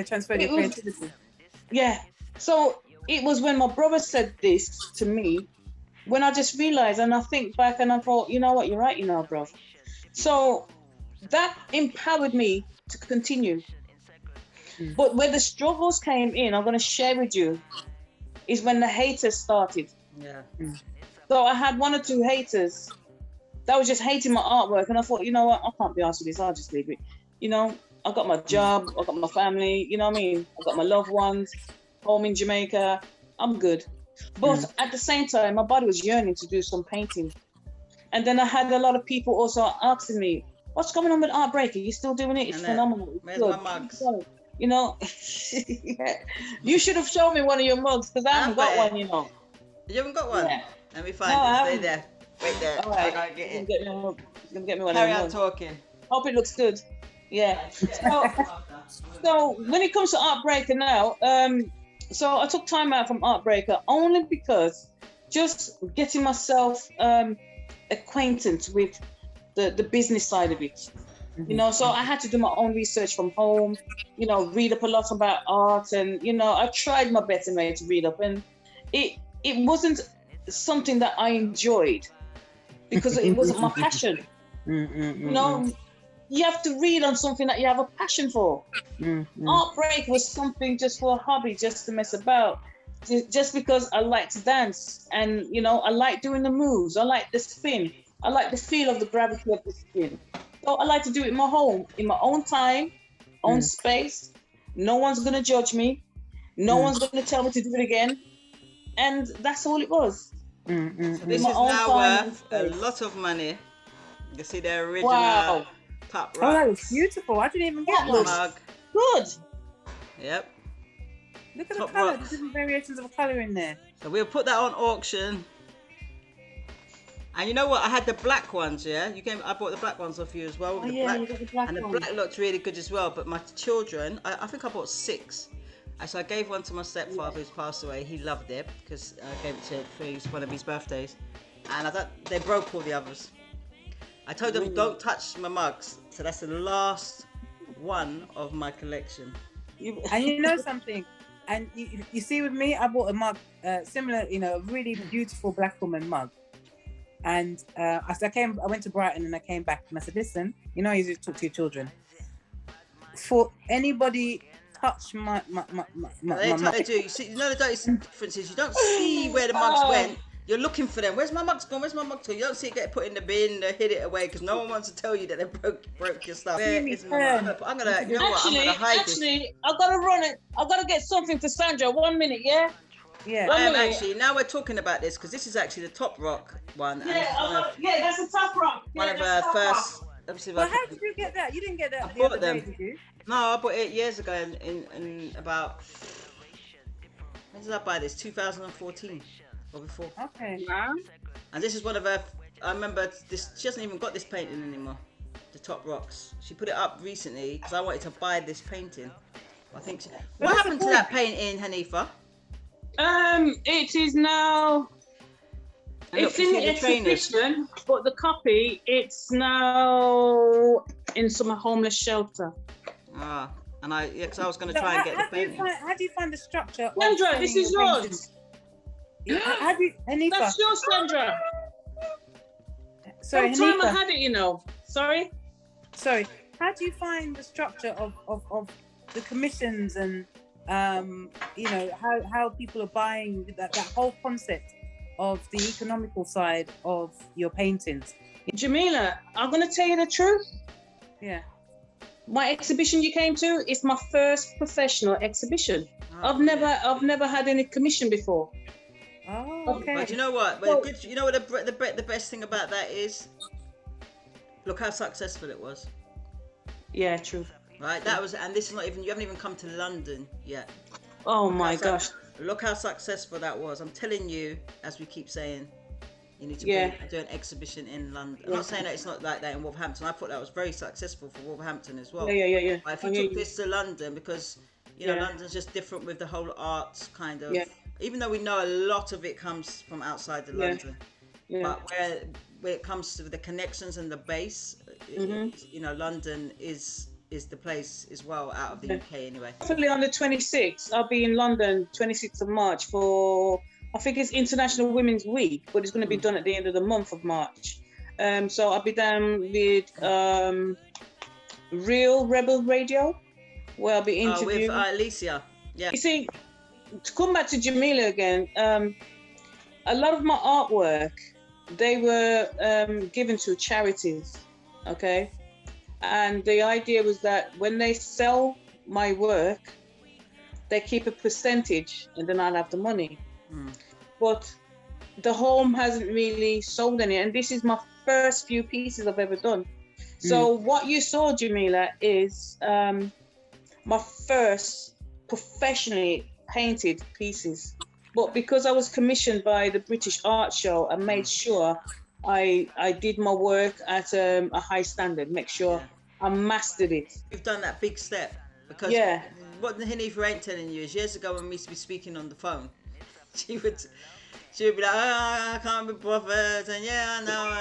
Transferred your creativity. So it was when my brother said this to me, when I just realized, and I think back and I thought, you know what, you're right, bro. So that empowered me to continue. But where the struggles came in, I'm going to share with you, is when the haters started. So I had one or two haters that was just hating my artwork, and I thought, you know what, I can't be asked for this, I'll just leave it. I got my job, I got my family, you know what I mean? I got my loved ones, home in Jamaica, I'm good. But at the same time, my body was yearning to do some painting. And then I had a lot of people also asking me, what's going on with Art Breaker? You still doing it? It's phenomenal. Where's my mugs? You should have shown me one of your mugs, because I haven't got one, You haven't got one? Yeah. Let me find it. Stay there. Wait there. All right. I gotta get it. Get me one Carry of your on mugs. talking. Hope it looks good. Yeah. So when it comes to Art Breaker now, so I took time out from Art Breaker only because just getting myself acquainted with the business side of it. So I had to do my own research from home, read up a lot about art, and I tried my best anyway to read up, and it wasn't something that I enjoyed because it wasn't my passion. You have to read on something that you have a passion for. Art Break was something just for a hobby, just to mess about, just because I like to dance, and I like doing the moves, I like the spin, I like the feel of the gravity of the spin. So I like to do it in my home, in my own time, own space. No one's gonna judge me. No one's gonna tell me to do it again. And that's all it was. So this is now worth a lot of money. You see the original top right. Oh, that was beautiful. I didn't even get one. Mug. Good. Yep. Look at the colour. There's different variations of colour in there. So we'll put that on auction. And you know what? I had the black ones, I bought the black ones off you as well. You got the black and the black looked really good as well. But my children, I think I bought 6. So I gave one to my stepfather who's passed away. He loved it because I gave it for one of his birthdays. And I thought they broke all the others. I told them, don't touch my mugs. So that's the last one of my collection. And you know something? And you see with me, I bought a mug, similar, a really beautiful black woman mug. And I went to Brighton and I came back and I said, listen, you need to talk to your children. For anybody touch my they do. You see, the difference is you don't see where the mugs went. You're looking for them. Where's my mugs gone? Where's my mugs gone? You don't see it get put in the bin or hid it away because no one wants to tell you that they broke your stuff. I'm gonna hide this. I gotta run it. I gotta get something for Sandra. 1 minute, yeah. Yeah. Actually, now we're talking about this because this is actually the Top Rock one. Yeah, that's the Top Rock. One of our first. Let me see. Well, how did you get that? You didn't get that. I bought them. Did you? No, I bought it years ago in about. When did I buy this? 2014 or before. Okay. Yeah. And this is one of her. I remember this. She hasn't even got this painting anymore. The Top Rocks. She put it up recently because I wanted to buy this painting. I think. What happened to that painting, Hanifa? It is now. It's in the exhibition, but the copy, it's now in some homeless shelter. And because I was going to try and get the painting. How do you find the structure? Sandra, this is yours. Hanifa. That's yours, Sandra. Sorry, Sometime Hanifa. I had it, Sorry. How do you find the structure of the commissions and how people are buying that whole concept of the economical side of your paintings? Jamila, I'm going to tell you the truth. Yeah. My exhibition you came to is my first professional exhibition. I've never had any commission before. Oh, okay. But you know what? You know what the best thing about that is? Look how successful it was. Yeah, true. Right, that was, and this is not even, you haven't even come to London yet. Oh my gosh. Look how successful that was. I'm telling you, as we keep saying, you need to do an exhibition in London. I'm not saying that it's not like that in Wolverhampton. I thought that was very successful for Wolverhampton as well. Yeah. But if you took this to London, because, London's just different with the whole arts kind of, even though we know a lot of it comes from outside of London. Yeah. But where it comes to the connections and the base, London is the place as well out of the UK anyway. Hopefully on the 26th, I'll be in London, 26th of March for, I think it's International Women's Week, but it's going to be done at the end of the month of March. So I'll be down with Real Rebel Radio, where I'll be interviewing. With Alicia. Yeah. You see, to come back to Jamila again, a lot of my artwork, they were given to charities, okay? And the idea was that when they sell my work, they keep a percentage and then I'll have the money. But the home hasn't really sold any, and this is my first few pieces I've ever done. So what you saw, Jamila, is my first professionally painted pieces. But because I was commissioned by the British Art Show, I made sure I did my work at a high standard, make sure I mastered it. You've done that big step because what Hanifa ain't telling you is years ago when we used to be speaking on the phone, she would be like, I can't be bothered, and I know,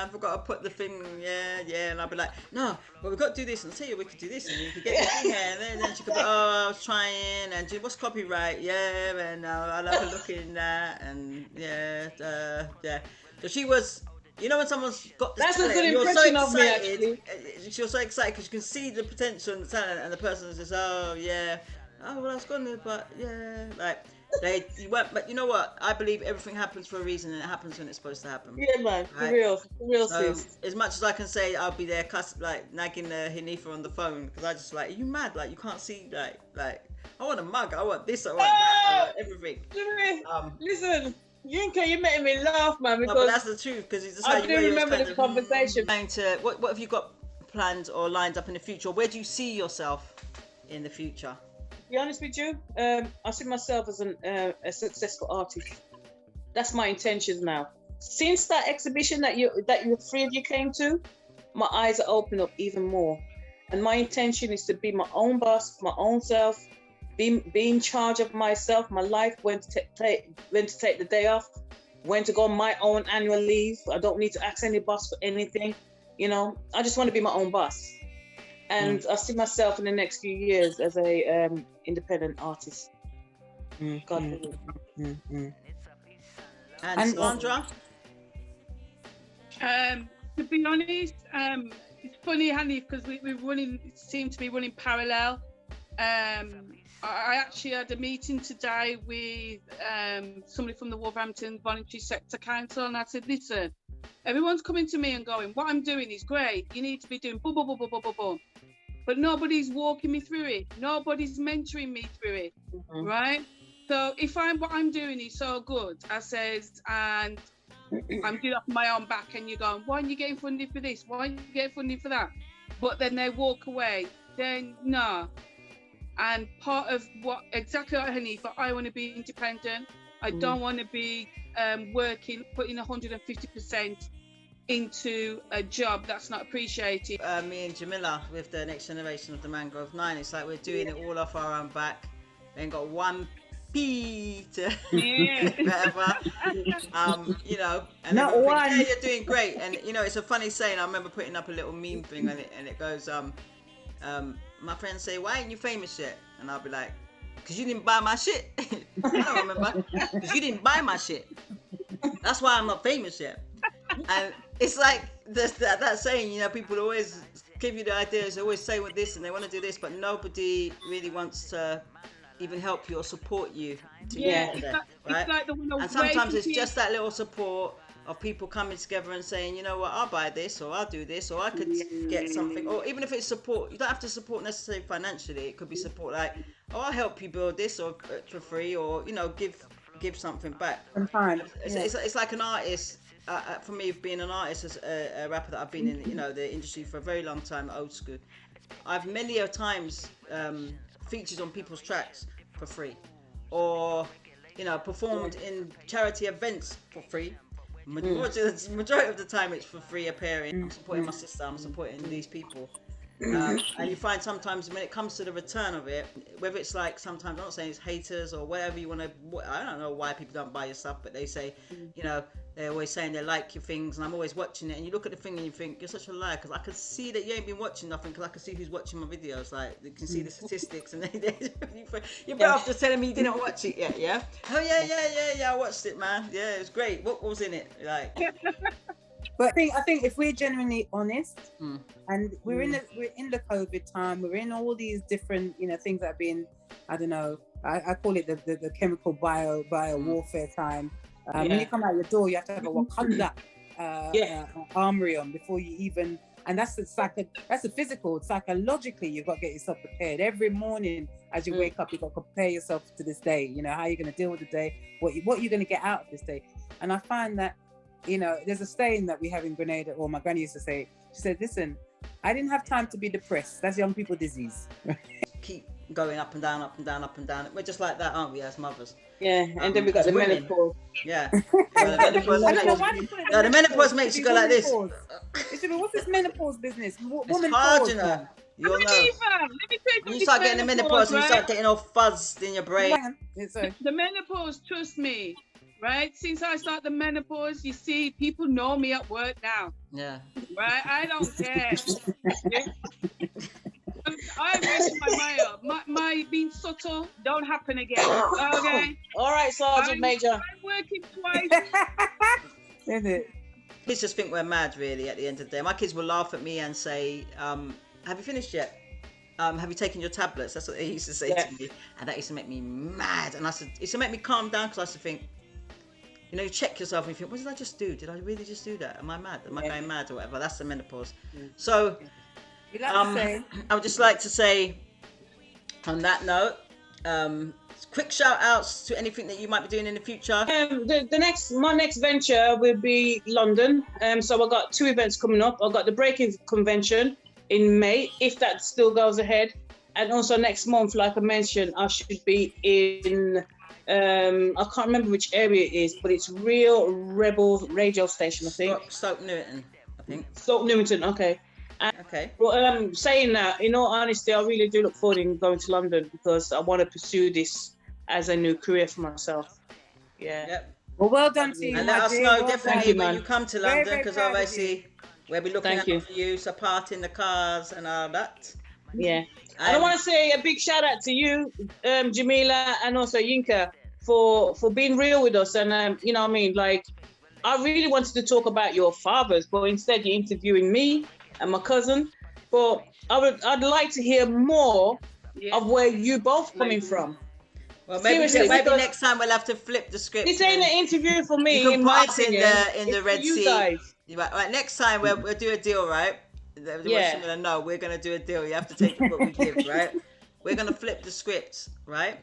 I forgot to put the thing, and I'd be like, no, but we've got to do this, and I'll tell you we could do this, and you could get this thing here, and then she could be, I was trying, and what's copyright, and I'll have a look in that, and so she was, when someo's got this That's talent, a good impression of me, actually. She was so excited because you can see the potential and the talent, and the person is just, well, I was gonna, but you weren't, but you know what? I believe everything happens for a reason, and it happens when it's supposed to happen. Yeah, man, for real, So, sis. as much as I can say, I'll be there, nagging Hanifa on the phone because I just are you mad? You can't see, I want a mug, I want this, I want that, I want everything. Listen, Yinka, you're making me laugh, man. Because but that's the truth, because it's just I do remember the conversation. What have you got planned or lined up in the future? Where do you see yourself in the future? To be honest with you, I see myself as a successful artist. That's my intentions now. Since that exhibition that you three of you came to, my eyes are opening up even more. And my intention is to be my own boss, my own self, be in charge of myself, my life, when to take the day off, when to go on my own annual leave. I don't need to ask any boss for anything. You know, I just want to be my own boss. And I see myself in the next few years as a independent artist. God willing. And Sandra? To be honest, it's funny, Hanif, because we seem to be running parallel. I actually had a meeting today with somebody from the Wolverhampton Voluntary Sector Council, and I said, listen, everyone's coming to me and going, what I'm doing is great. You need to be doing boom, boom, boom, boom, boom, boom, boom. But nobody's walking me through it. Nobody's mentoring me through it, right? So if what I'm doing is so good, I says, and I'm doing it off my own back, and you're going, why aren't you getting funded for this? Why aren't you getting funded for that? But then they walk away. Then no. And part of what, exactly like Hanifa, I want to be independent. I don't want to be putting 150% into a job that's not appreciated. Me and Jamila with the next generation of the Mangrove 9, it's like we're doing it all off our own back. We ain't got one P to whatever. You know, and not one. Yeah, you're doing great. And you know, it's a funny saying. I remember putting up a little meme thing and it goes, my friends say, why ain't you famous yet? And I'll be like, because you didn't buy my shit. I don't remember. Because you didn't buy my shit. That's why I'm not famous yet. And it's like that saying, you know, people always give you the ideas, they always say with this and they want to do this, but nobody really wants to even help you or support you to get there, right? It's like and sometimes it's just that little support of people coming together and saying, you know what, I'll buy this, or I'll do this, or I could get something, or even if it's support, you don't have to support necessarily financially. It could be support like, oh, I'll help you build this, or for free, or you know, give something back. It's like an artist. For me, being an artist, as a rapper that I've been in, you know, the industry for a very long time, old school. I've many a times featured on people's tracks for free, or you know, performed in charity events for free. Majority of the time, it's for free appearing. I'm supporting my sister. I'm supporting these people. And you find sometimes when it comes to the return of it, whether it's like sometimes, I'm not saying it's haters or whatever you want to, I don't know why people don't buy your stuff, but they say, you know, they're always saying they like your things, and I'm always watching it, and you look at the thing and you think, you're such a liar, because I can see that you ain't been watching nothing, because I can see who's watching my videos, like, you can see the statistics, and you're better off just telling me you didn't watch it yet, yeah? Oh yeah, I watched it, man, yeah, it was great, what was in it, like? But I think if we're genuinely honest, and we're in the COVID time, we're in all these different, you know, things that have been, I don't know, I call it the chemical bio warfare time. When you come out your door, you have to have a Wakanda armory on before you even, and that's the physical. Psychologically, you've got to get yourself prepared every morning as you wake up. You've got to prepare yourself to this day. You know, how you're going to deal with the day, what you're going to get out of this day. And I find that, you know, there's a saying that we have in Grenada, or my granny used to say. She said, "Listen, I didn't have time to be depressed. That's young people disease." Keep going up and down, up and down, up and down. We're just like that, aren't we, as mothers? Yeah, and then we got the menopause. Yeah. The menopause makes you go like this. What's this menopause business? It's hard, you know. You'll know. When you start getting the menopause, and you start getting all fuzzed in your brain. The menopause, trust me, right? Since I started the menopause, you see, people know me at work now. Yeah. Right? I don't care. I rest my mind up. My being subtle don't happen again. Okay. All right, Sergeant Major. I'm working twice. Isn't it? Kids just think we're mad, really. At the end of the day, my kids will laugh at me and say, "Have you finished yet? Have you taken your tablets?" That's what they used to say to me, and that used to make me mad. And I said, it used to make me calm down, because I used to think, you know, you check yourself and you think, what did I just do? Did I really just do that? Am I mad? Am I going mad or whatever? That's the menopause. So. I would just like to say, on that note, quick shout outs to anything that you might be doing in the future. My next venture will be London. So I've got 2 events coming up. I've got the Breaking Convention in May, if that still goes ahead. And also next month, like I mentioned, I should be in, I can't remember which area it is, but it's Real Rebel radio station, I think. Stoke Newington, I think. Stoke Newington, okay. Okay. Well, saying that, in all honesty, I really do look forward in going to London because I want to pursue this as a new career for myself. Yeah. Yep. Well done to you, And my let us dear. know Well definitely done. when you come to Very, London, very because proud of obviously we'll be looking Thank out for you, supporting the cars and all that. Yeah. And I want to say a big shout out to you, Jamila, and also Yinka for being real with us. And, you know what I mean? Like, I really wanted to talk about your fathers, but instead you're interviewing me and my cousin. But I'd like to hear more of where you both coming from. Well, maybe Seriously, next time we'll have to flip the script. This ain't an interview for me. You can in put my us opinion. in the Red you Sea. Guys. Right, next time we'll do a deal, right? Yeah. No, we're gonna do a deal. You have to take what we give, right? We're gonna flip the script, right?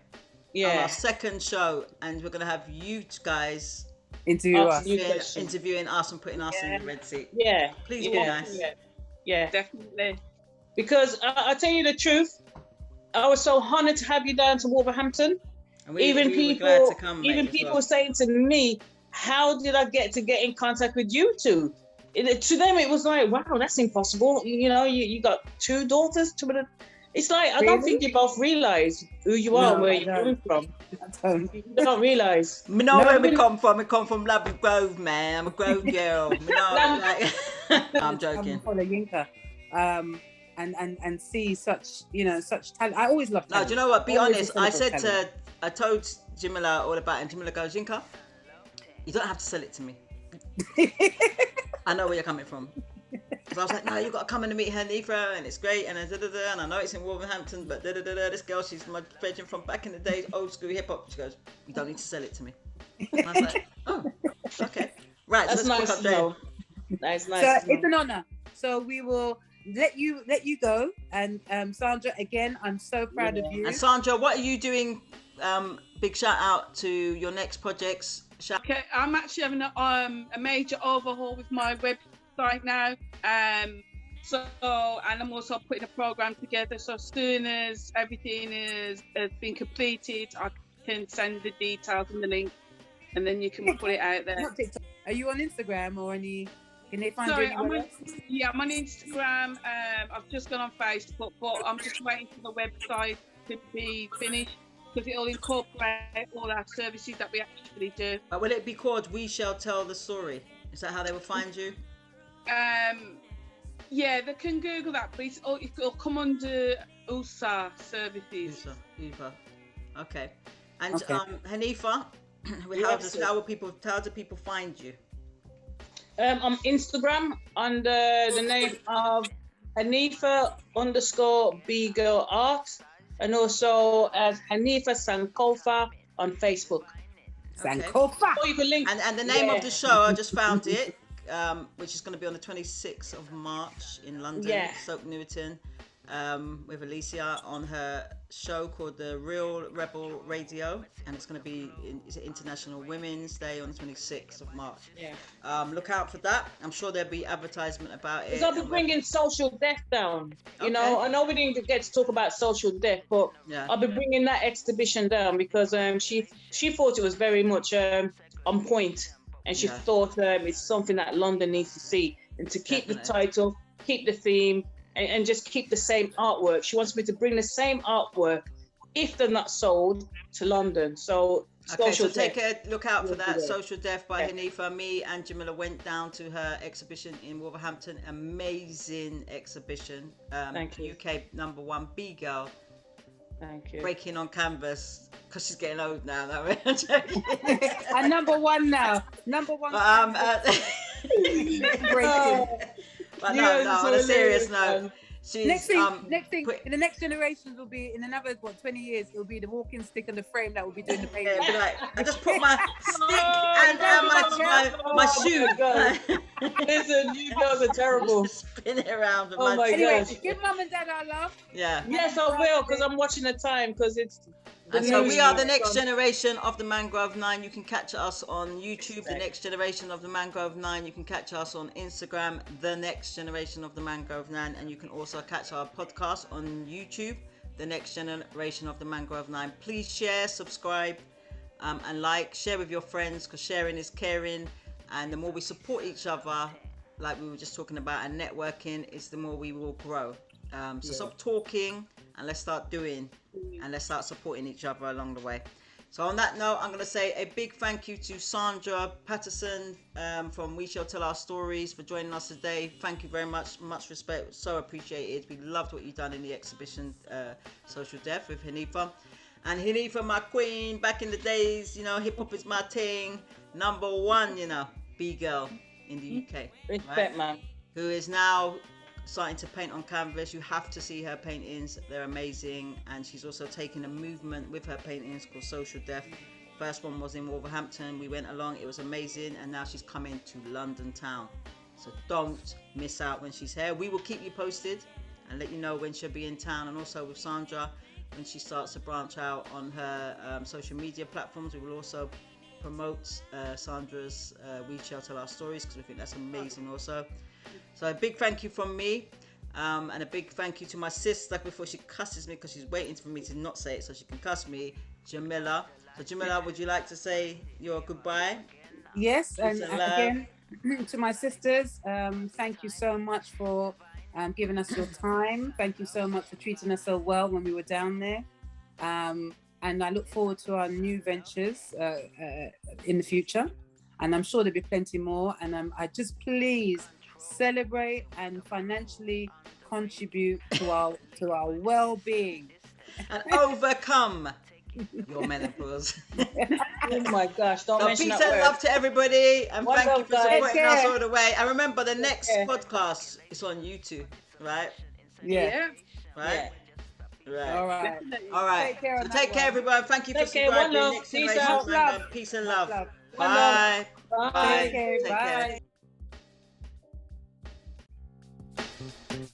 Yeah. On our second show, and we're gonna have you guys interviewing us and putting us in the Red Sea. Yeah. Please be nice. Yeah. Definitely. Because I tell you the truth, I was so honored to have you down to Wolverhampton. And we were glad to come, even people were saying to me, how did I get in contact with you two? To them, it was like, wow, that's impossible. You know, you got two daughters. It's like, I don't think you both realize who you are and where you're coming from. You don't realize. Where we come from. We come from Lovely Grove, man. I'm a Grove girl. I'm joking. Follow Yinka. And see such talent. I always love talent. No, do you know what? Be honest. I told Jamila all about it, and Jamila goes, Yinka, you don't have to sell it to me. I know where you're coming from. Because I was like, no, you got to come and meet Hanifa, and it's great, and and I know it's in Wolverhampton, but this girl, she's my friend from back in the days, old school hip hop. She goes, you don't need to sell it to me. And I was like, oh, okay. Right, that's nice to know. That's nice. So it's an honor. So we will let you go, and Sandra, again, I'm so proud of you. And Sandra, what are you doing? Big shout out to your next projects. Okay, I'm actually having a major overhaul with my website now. And I'm also putting a program together. So as soon as everything has been completed, I can send the details and the link, and then you can put it out there. Are you on Instagram or any? Can they find you? I'm on Instagram. I've just gone on Facebook, but I'm just waiting for the website to be finished, because it'll incorporate all our services that we actually do. But will it be called We Shall Tell the Story? Is that how they will find you? Yeah, they can Google that, but it'll come under USA services. USA. Okay. And Hanifa, how do people find you? On Instagram under the name of Hanifa_B Girl Art, and also as Hanifa Sankofa on Facebook. Sankofa. Or you can link. And the name of the show, I just found it, which is going to be on the 26th of March in London, Stoke Newington, with Alicia on her show called The Real Rebel Radio, and it's going to be it's International Women's Day on the 26th of March. Look out for that. I'm sure there'll be advertisement about it. Because I'll be bringing social death down. You know, I know we didn't get to talk about social death, but I'll be bringing that exhibition down because she thought it was very much on point, and she thought it's something that London needs to see, and to keep the title, keep the theme, and just keep the same artwork. She wants me to bring the same artwork, if they're not sold, to London. So take a look out for that. Social Death by Hanifa. Me and Jamila went down to her exhibition in Wolverhampton. Amazing exhibition. Thank you. UK #1 B Girl. Thank you. Breaking on canvas, because she's getting old now. And #1 now. #1. Breaking. But no, on a serious note, she's next thing, in the next generations will be in another 20 years. It'll be the walking stick and the frame that will be doing the painting. Be like, I just put my stick and my shoe. Listen, you girls are terrible. Spin it around. With my gosh. Give mum and dad our love. Yeah. Yes, I will, because I'm watching the time, because it's. And so we are the next generation of the Mangrove 9. You can catch us on YouTube, the next generation of the Mangrove 9. You can catch us on Instagram, the next generation of the Mangrove 9. And you can also catch our podcast on YouTube, the next generation of the Mangrove 9. Please share, subscribe, and share with your friends, because sharing is caring. And the more we support each other, like we were just talking about, and networking is the more we will grow. So stop talking and let's start doing, and let's start supporting each other along the way. So on that note, I'm going to say a big thank you to Sandra Patterson from We Shall Tell Our Stories for joining us today. Thank you very much. Much respect. So appreciated. We loved what you've done in the exhibition Social Death with Hanifa. And Hanifa, my queen, back in the days, you know, hip hop is my thing. Number one, you know, B-girl in the UK. Respect, right? man. Who is now starting to paint on canvas. You have to see her paintings. They're amazing. And she's also taken a movement with her paintings called Social Death. First one was in Wolverhampton. We went along. It was amazing. And now she's coming to London town. So don't miss out when she's here. We will keep you posted and let you know when she'll be in town. And also with Sandra, when she starts to branch out on her social media platforms, we will also promote Sandra's We Shall Tell Our Stories, because we think that's amazing also. So a big thank you from me, and a big thank you to my sister before she cusses me, because she's waiting for me to not say it so she can cuss me, Jamila. So Jamila, would you like to say your goodbye? Yes, and again to my sisters, thank you so much for giving us your time. Thank you so much for treating us so well when we were down there. And I look forward to our new ventures in the future. And I'm sure there'll be plenty more. And I just please celebrate and financially contribute to our well-being. And overcome your menopause. Oh my gosh, don't mention peace that and word. love to everybody, and One thank you love, for guys. supporting us all the way. And remember, the next podcast is on YouTube, right? Yeah. Right? Yeah. Right. All right. All right. So take care, everybody. Thank you for Take care. One subscribing. love. Next Peace generation, out. and peace and love. Love. Bye. Bye. Take care. Take care. Bye.